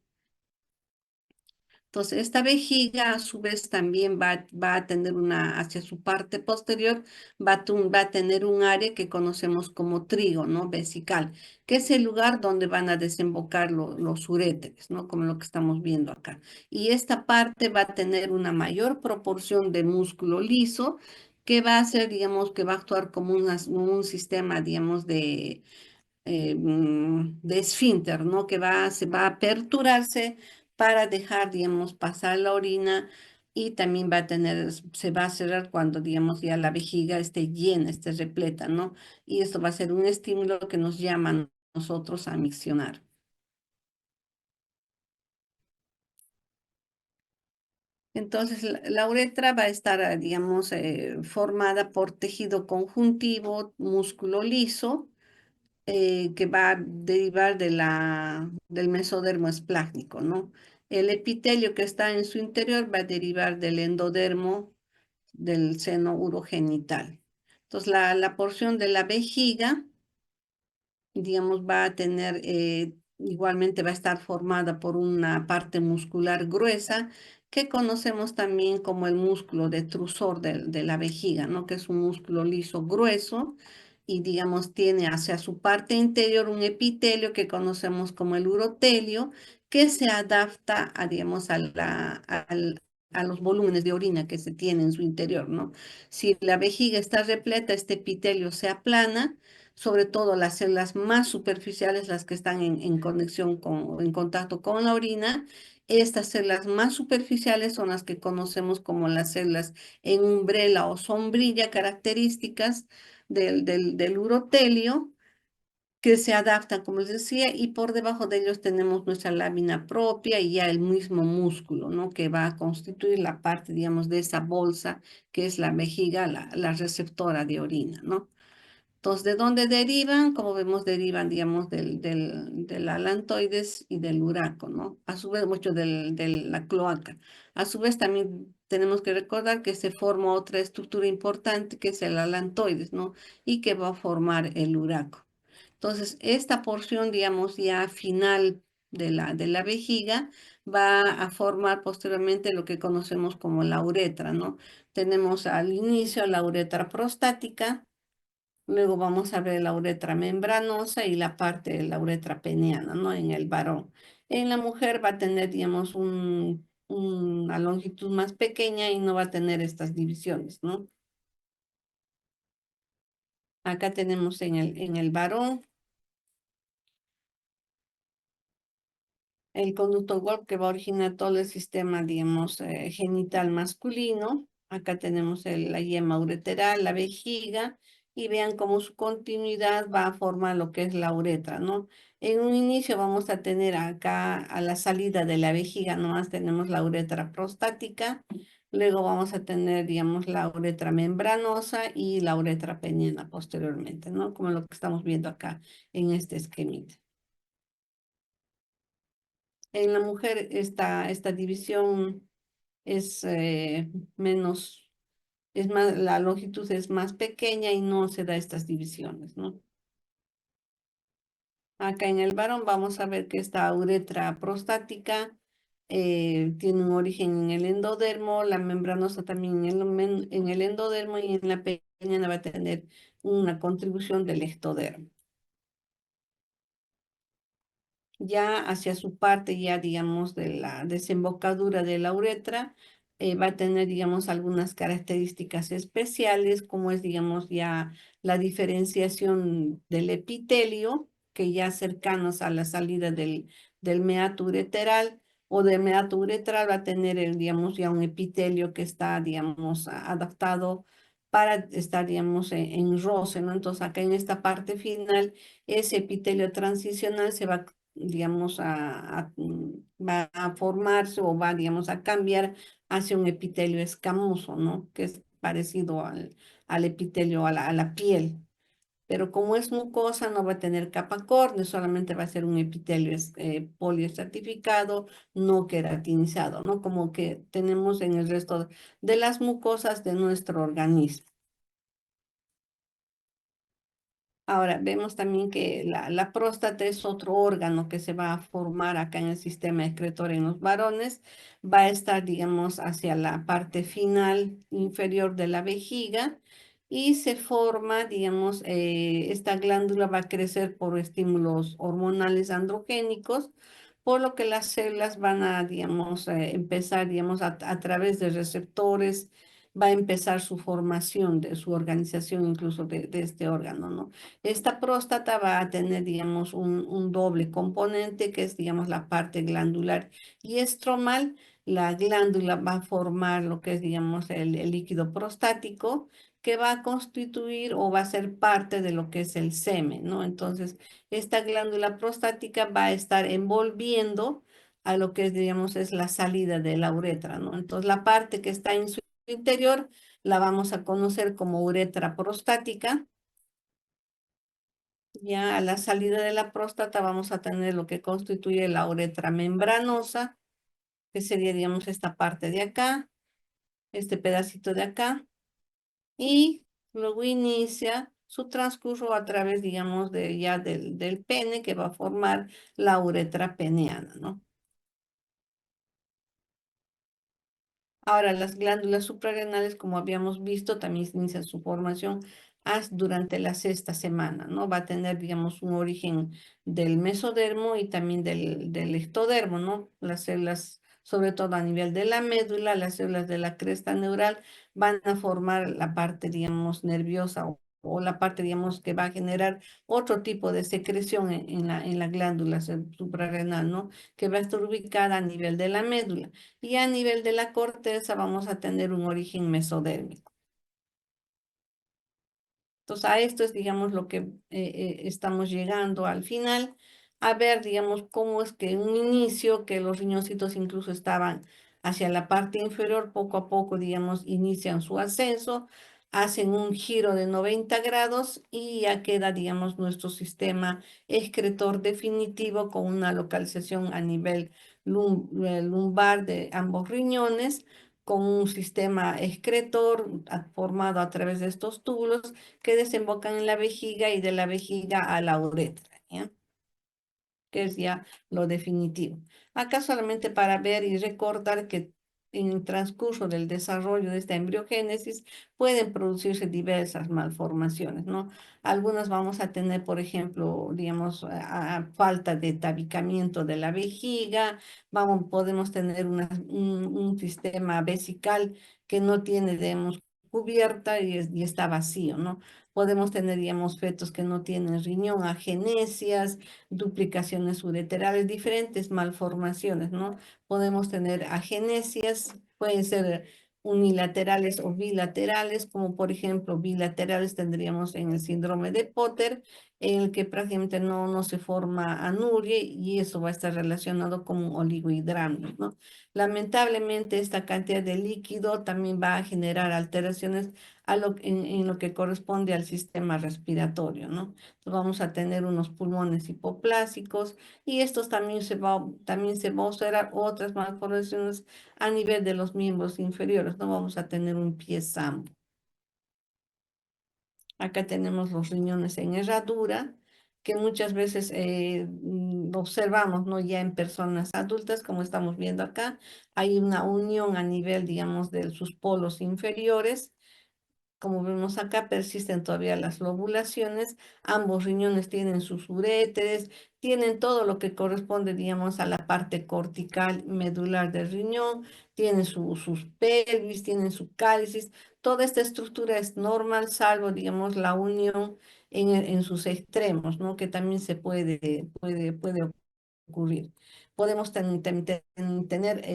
Speaker 1: Entonces, esta vejiga a su vez también va a tener hacia su parte posterior, va a tener un área que conocemos como trigo, ¿no? Vesical, que es el lugar donde van a desembocar los uréteres, ¿no? Como lo que estamos viendo acá. Y esta parte va a tener una mayor proporción de músculo liso, que va a ser, digamos, que va a actuar como un sistema, digamos, de esfínter, ¿no? Se va a aperturarse para dejar, digamos, pasar la orina y también se va a cerrar cuando, digamos, ya la vejiga esté llena, esté repleta, ¿no? Y esto va a ser un estímulo que nos llama a nosotros a miccionar. Entonces, la uretra va a estar, digamos, formada por tejido conjuntivo, músculo liso, que va a derivar del mesodermo esplácnico, ¿no? El epitelio que está en su interior va a derivar del endodermo del seno urogenital. Entonces, la porción de la vejiga, digamos, va a tener, igualmente va a estar formada por una parte muscular gruesa que conocemos también como el músculo detrusor de la vejiga, ¿no? Que es un músculo liso grueso y, digamos, tiene hacia su parte interior un epitelio que conocemos como el urotelio, que se adapta a, digamos, a los volúmenes de orina que se tiene en su interior, ¿no? Si la vejiga está repleta, este epitelio se aplana, sobre todo las células más superficiales, las que están en conexión en contacto con la orina. Estas células más superficiales son las que conocemos como las células en umbrela o sombrilla, características del urotelio. que se adaptan, como les decía, y por debajo de ellos tenemos nuestra lámina propia y ya el mismo músculo, ¿no? Que va a constituir la parte, digamos, de esa bolsa que es la vejiga, la receptora de orina, ¿no? Entonces, ¿de dónde derivan? Como vemos, derivan, digamos, del alantoides y del uraco, ¿no? A su vez, mucho de la cloaca. A su vez, también tenemos que recordar que se forma otra estructura importante, que es el alantoides, ¿no? Y que va a formar el uraco. Entonces, esta porción, digamos, ya final de la vejiga va a formar posteriormente lo que conocemos como la uretra, ¿no? Tenemos al inicio la uretra prostática. Luego vamos a ver la uretra membranosa y la parte de la uretra peniana, ¿no? En el varón. En la mujer va a tener, digamos, una longitud más pequeña y no va a tener estas divisiones, ¿no? Acá tenemos en el varón el conducto Golgi que va a originar todo el sistema, digamos, genital masculino. Acá tenemos la yema ureteral, la vejiga, y vean cómo su continuidad va a formar lo que es la uretra, ¿no? En un inicio vamos a tener acá a la salida de la vejiga, nomás tenemos la uretra prostática, luego vamos a tener, digamos, la uretra membranosa y la uretra peniana posteriormente, ¿no? Como lo que estamos viendo acá en este esquemita. En la mujer esta división es menos, es más, la longitud es más pequeña y no se da estas divisiones, ¿no? Acá en el varón vamos a ver que esta uretra prostática tiene un origen en el endodermo, la membranosa también en el endodermo y en la pequeña va a tener una contribución del ectodermo. Ya hacia su parte, ya digamos, de la desembocadura de la uretra, va a tener, digamos, algunas características especiales, como es, digamos, ya la diferenciación del epitelio, que ya cercanos a la salida del meato ureteral o del meato uretral va a tener, digamos, ya un epitelio que está, digamos, adaptado para estar, digamos, en roce, ¿no? Entonces, acá en esta parte final, ese epitelio transicional se va digamos, va a formarse o va, digamos, a cambiar hacia un epitelio escamoso, ¿no? Que es parecido al epitelio, a la piel. Pero como es mucosa, no va a tener capa córnea, solamente va a ser un epitelio poliestratificado, no queratinizado, ¿no? Como que tenemos en el resto de las mucosas de nuestro organismo. Ahora, vemos también que la próstata es otro órgano que se va a formar acá en el sistema excretor en los varones. Va a estar, digamos, hacia la parte final inferior de la vejiga y se forma, digamos, esta glándula va a crecer por estímulos hormonales androgénicos, por lo que las células van a, digamos, empezar, digamos, a través de receptores, va a empezar su formación de su organización incluso de este órgano, ¿no? Esta próstata va a tener, digamos, un doble componente que es, digamos, la parte glandular y estromal. La glándula va a formar lo que es, digamos, el líquido prostático que va a constituir o va a ser parte de lo que es el semen, ¿no? Entonces, esta glándula prostática va a estar envolviendo a lo que es, digamos, es la salida de la uretra, ¿no? Entonces, la parte que está en su interior la vamos a conocer como uretra prostática. Ya a la salida de la próstata vamos a tener lo que constituye la uretra membranosa, que sería, digamos, esta parte de acá, este pedacito de acá, y luego inicia su transcurso a través, digamos, ya del pene que va a formar la uretra peneana, ¿no? Ahora, las glándulas suprarrenales, como habíamos visto, también inician su formación durante la sexta semana, ¿no? Va a tener, digamos, un origen del mesodermo y también del ectodermo, ¿no? Las células, sobre todo a nivel de la médula, las células de la cresta neural van a formar la parte, digamos, nerviosa o la parte, digamos, que va a generar otro tipo de secreción en la glándula suprarrenal, ¿no? Que va a estar ubicada a nivel de la médula. Y a nivel de la corteza vamos a tener un origen mesodérmico. Entonces, a esto es, digamos, lo que estamos llegando al final, a ver, digamos, cómo es que en un inicio, que los riñoncitos incluso estaban hacia la parte inferior, poco a poco, digamos, inician su ascenso, hacen un giro de 90 grados y ya queda, digamos, nuestro sistema excretor definitivo con una localización a nivel lumbar de ambos riñones, con un sistema excretor formado a través de estos túbulos que desembocan en la vejiga y de la vejiga a la uretra, ¿ya? Que es ya lo definitivo. Acá solamente para ver y recordar que en el transcurso del desarrollo de esta embriogénesis pueden producirse diversas malformaciones, ¿no? Algunas vamos a tener, por ejemplo, digamos, falta de tabicamiento de la vejiga, podemos tener un sistema vesical que no tiene, digamos, cubierta y está vacío, ¿no? Podemos tener, digamos, fetos que no tienen riñón, agenesias, duplicaciones ureterales, diferentes malformaciones, ¿no? Podemos tener agenesias, pueden ser unilaterales o bilaterales, como por ejemplo bilaterales tendríamos en el síndrome de Potter, en el que prácticamente no se forma anuria y eso va a estar relacionado con un oligohidramio, ¿no? Lamentablemente esta cantidad de líquido también va a generar alteraciones en lo que corresponde al sistema respiratorio, ¿no? Vamos a tener unos pulmones hipoplásicos y estos también se va a observar otras malformaciones a nivel de los miembros inferiores. No vamos a tener un pie sano. Acá tenemos los riñones en herradura, que muchas veces observamos, ¿no? Ya en personas adultas, como estamos viendo acá, hay una unión a nivel, digamos, de sus polos inferiores. Como vemos acá, persisten todavía las lobulaciones, ambos riñones tienen sus uréteres, tienen todo lo que corresponde, digamos, a la parte cortical medular del riñón, tienen sus pelvis, tienen su cálicis, toda esta estructura es normal, salvo, digamos, la unión en sus extremos, ¿no? Que también puede ocurrir. Podemos tener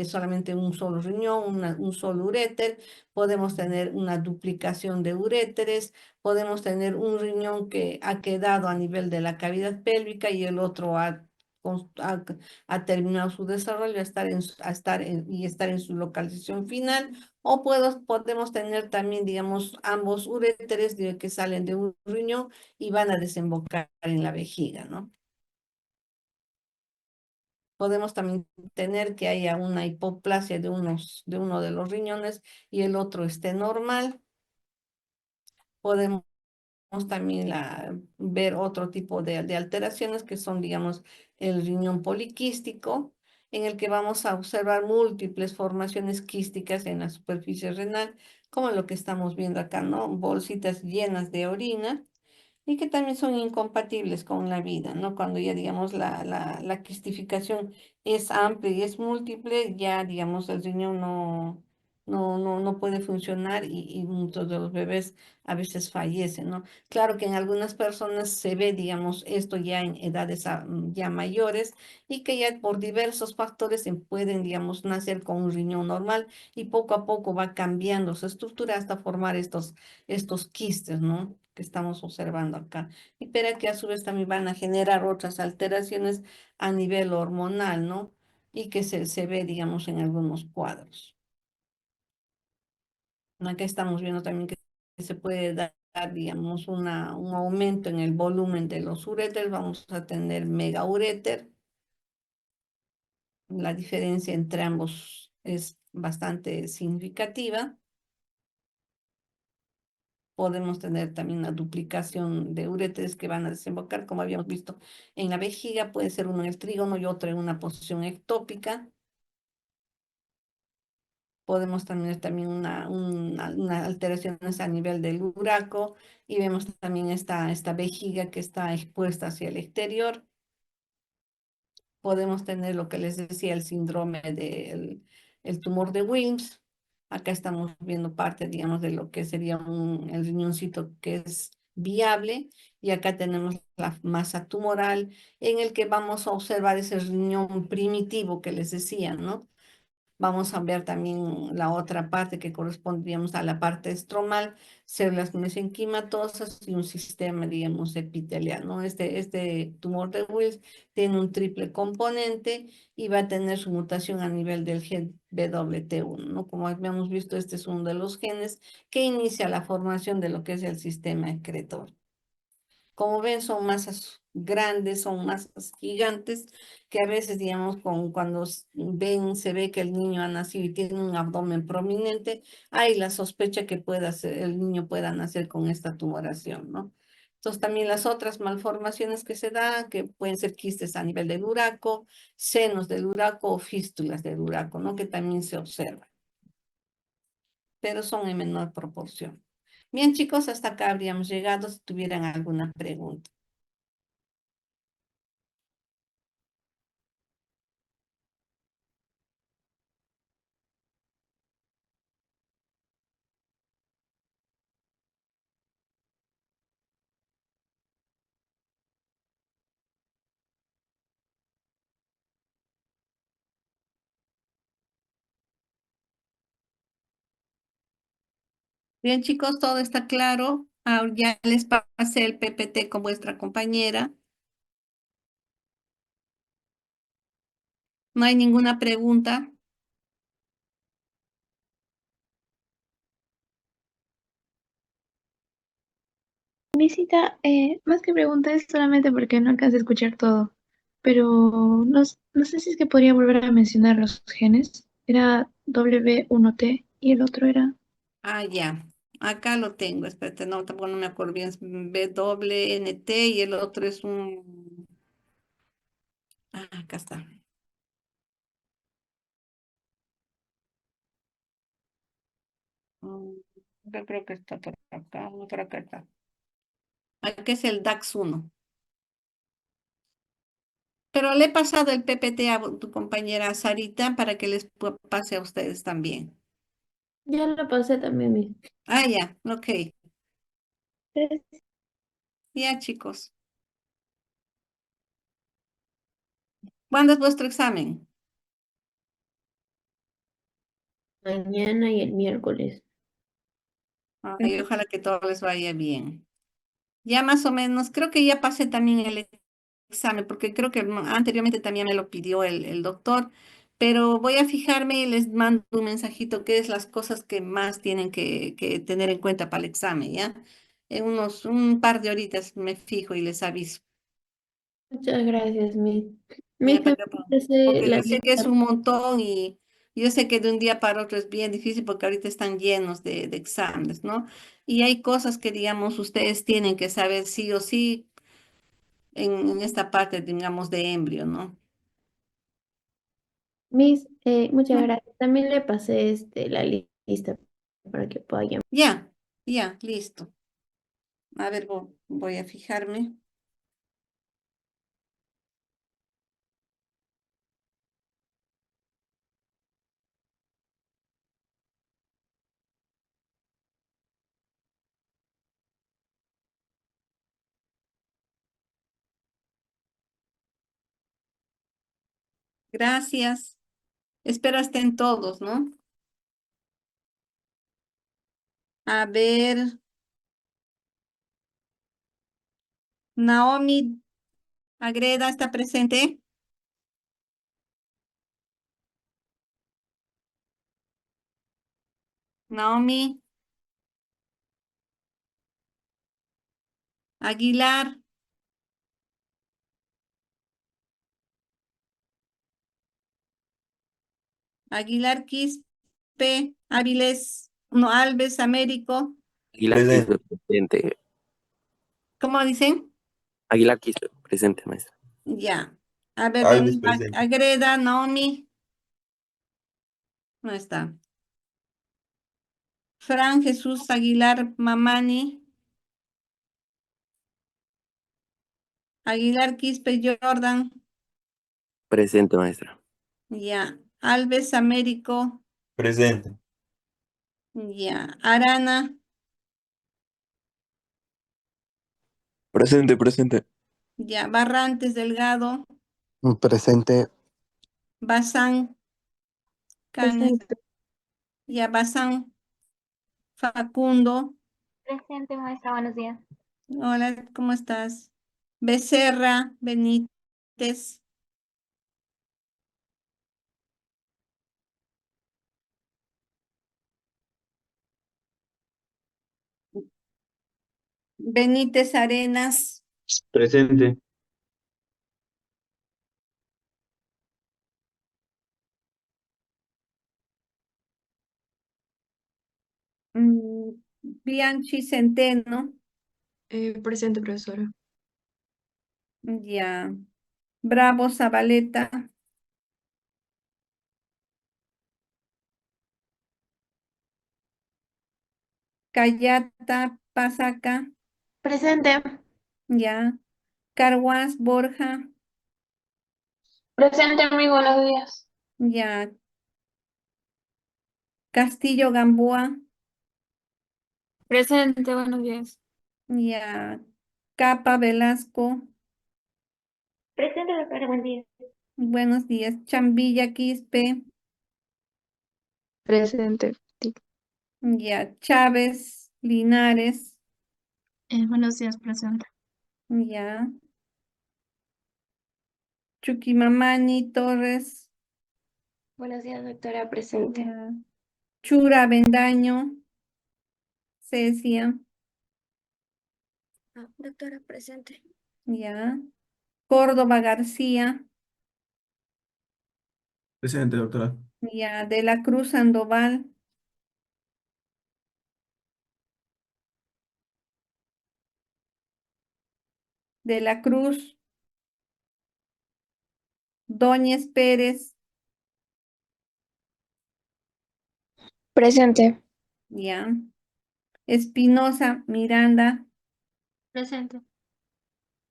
Speaker 1: solamente un solo riñón, un solo uréter, podemos tener una duplicación de uréteres, podemos tener un riñón que ha quedado a nivel de la cavidad pélvica y el otro cons- ha- ha terminado su desarrollo y estar en su localización final, o podemos tener también, digamos, ambos uréteres que salen de un riñón y van a desembocar en la vejiga, ¿no? Podemos también tener que haya una hipoplasia de uno de los riñones y el otro esté normal. Podemos también ver otro tipo de alteraciones que son, digamos, el riñón poliquístico, en el que vamos a observar múltiples formaciones quísticas en la superficie renal, como lo que estamos viendo acá, ¿no? Bolsitas llenas de orina y que también son incompatibles con la vida, ¿no? Cuando ya, digamos, la quistificación es amplia y es múltiple, ya, digamos, el riñón no puede funcionar y muchos de los bebés a veces fallecen, ¿no? Claro que en algunas personas se ve, digamos, esto ya en edades ya mayores y que ya por diversos factores se pueden, digamos, nacer con un riñón normal y poco a poco va cambiando su estructura hasta formar estos quistes, ¿no? Que estamos observando acá. Y pero que a su vez también van a generar otras alteraciones a nivel hormonal, ¿no? Y que se ve, digamos, en algunos cuadros. Acá estamos viendo también que se puede dar, digamos, un aumento en el volumen de los uréteres. Vamos a tener megauréter. La diferencia entre ambos es bastante significativa. Podemos tener también una duplicación de uréteres que van a desembocar, como habíamos visto, en la vejiga. Puede ser uno en el trígono y otro en una posición ectópica. Podemos tener también una alteraciones a nivel del uraco y vemos también esta vejiga que está expuesta hacia el exterior. Podemos tener lo que les decía, el síndrome del el tumor de Wilms. Acá estamos viendo parte, digamos, de lo que sería el riñoncito que es viable. Y acá tenemos la masa tumoral en el que vamos a observar ese riñón primitivo que les decía, ¿no? Vamos a ver también la otra parte que corresponderíamos a la parte estromal, células mesenquimatosas y un sistema, digamos, epitelial, ¿no? Este tumor de Wills tiene un triple componente y va a tener su mutación a nivel del gen WT1, ¿no? Como habíamos visto, este es uno de los genes que inicia la formación de lo que es el sistema excretor. Como ven, son masas grandes, son masas gigantes, que a veces, digamos, cuando se ve que el niño ha nacido y tiene un abdomen prominente, hay la sospecha que el niño pueda nacer con esta tumoración, ¿no? Entonces, también las otras malformaciones que se dan, que pueden ser quistes a nivel del uraco, senos del uraco o fístulas del uraco, ¿no? Que también se observan, pero son en menor proporción. Bien, chicos, hasta acá habríamos llegado si tuvieran alguna pregunta. Bien, chicos, todo está claro. Ya les pasé el PPT con vuestra compañera. No hay ninguna pregunta.
Speaker 2: Visita, más que pregunta es solamente porque no alcancé a escuchar todo, pero no sé si es que podría volver a mencionar los genes. Era W1T y el otro era...
Speaker 1: Ah, ya. Acá lo tengo. Espérate, no, tampoco no me acuerdo bien. Es WNT y el otro es un... Ah, acá está. Mm, Yo creo que está por acá. No, por acá está. Aquí es el DAX1. Pero le he pasado el PPT a tu compañera Sarita para que les pase a ustedes también.
Speaker 2: Ya lo pasé también, mi.
Speaker 1: Ah, ya. Ok. Ya, chicos. ¿Cuándo es vuestro examen?
Speaker 2: Mañana y el miércoles.
Speaker 1: Ay, ojalá que todo les vaya bien. Ya más o menos, creo que ya pasé también el examen, porque creo que anteriormente también me lo pidió el doctor, pero voy a fijarme y les mando un mensajito que es las cosas que más tienen que tener en cuenta para el examen, ¿ya? En un par de horitas me fijo y les aviso.
Speaker 2: Muchas gracias, mi. Mi
Speaker 1: Ya,
Speaker 2: también hace
Speaker 1: porque
Speaker 2: la
Speaker 1: yo sé que es
Speaker 2: lista.
Speaker 1: un montón y yo sé que de un día para otro es bien difícil porque ahorita están llenos de exámenes, ¿no? Y hay cosas que, digamos, ustedes tienen que saber sí o sí en esta parte, digamos, de embrio, ¿no?
Speaker 2: Miss, muchas
Speaker 1: Ya,
Speaker 2: gracias. También le pasé la lista para que pueda llamar.
Speaker 1: ya, ya, listo. A ver, voy a fijarme. Gracias. Espero estén todos, ¿no? A ver, Naomi Agreda está presente. Naomi Aguilar, Aguilar Quispe, Áviles, no, Alves Américo.
Speaker 3: Aguilar
Speaker 4: Presente.
Speaker 3: Quispe, presente.
Speaker 1: ¿Cómo dicen?
Speaker 3: Aguilar Quispe, presente, maestra.
Speaker 1: Ya. A ver,
Speaker 4: Alves presente.
Speaker 1: Agreda, Naomi, no está. Fran Jesús Aguilar Mamani, Aguilar Quispe Jordan,
Speaker 3: Presente, maestra.
Speaker 1: ya. Alves Américo,
Speaker 4: Presente.
Speaker 1: ya. Arana,
Speaker 4: Presente, presente.
Speaker 1: ya. Barrantes Delgado,
Speaker 5: Presente,
Speaker 1: Bazán, Canes, Yabazán, Facundo.
Speaker 5: Presente, maestra, buenos días.
Speaker 1: Hola, ¿cómo estás? Becerra, Benítez, Benítez Arenas,
Speaker 4: Presente.
Speaker 1: mm, Bianchi Centeno,
Speaker 6: Presente, profesora.
Speaker 1: ya. Bravo Zabaleta, Cayata Pasaca,
Speaker 2: Presente.
Speaker 1: ya. Carguas Borja,
Speaker 5: Presente, muy buenos días.
Speaker 1: ya. Castillo Gamboa,
Speaker 6: Presente, buenos días.
Speaker 1: ya. Capa Velasco,
Speaker 5: Presente, doctora, buen día.
Speaker 1: buenos días. Chambilla Quispe,
Speaker 6: Presente.
Speaker 1: ya. Chávez Linares,
Speaker 6: Buenos días, presente.
Speaker 1: ya. Chuquimamani Torres,
Speaker 2: Buenos días, doctora. Presente.
Speaker 1: ya. Chura Bendaño, Cecia,
Speaker 2: Doctora, presente.
Speaker 1: ya. Córdoba García,
Speaker 4: Presente, doctora.
Speaker 1: ya. De la Cruz Sandoval, de la Cruz, Doñez Pérez,
Speaker 2: Presente.
Speaker 1: ya. Espinosa Miranda,
Speaker 5: Presente.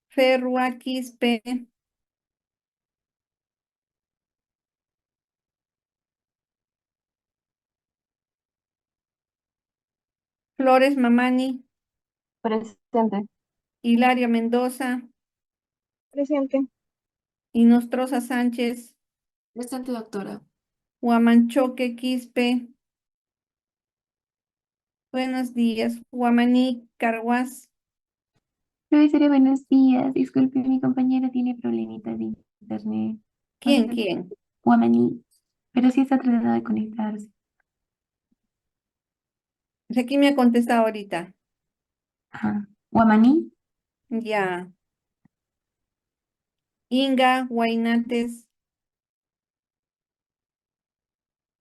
Speaker 1: Ferrua Quispe, Flores Mamani,
Speaker 5: Presente.
Speaker 1: Hilario Mendoza,
Speaker 5: Presente.
Speaker 1: Inostroza Sánchez,
Speaker 6: Presente, doctora.
Speaker 1: Huamanchoque Quispe, buenos días. Huamaní Carguas,
Speaker 7: Profesora, buenos días. Disculpe, mi compañera tiene problemitas de internet.
Speaker 1: ¿quién,
Speaker 7: Ahorita
Speaker 1: quién?
Speaker 7: Guamaní, pero sí está tratando de conectarse.
Speaker 1: Aquí me ha contestado ahorita.
Speaker 7: Ajá. Guamaní,
Speaker 1: Ya. Inga Guainates,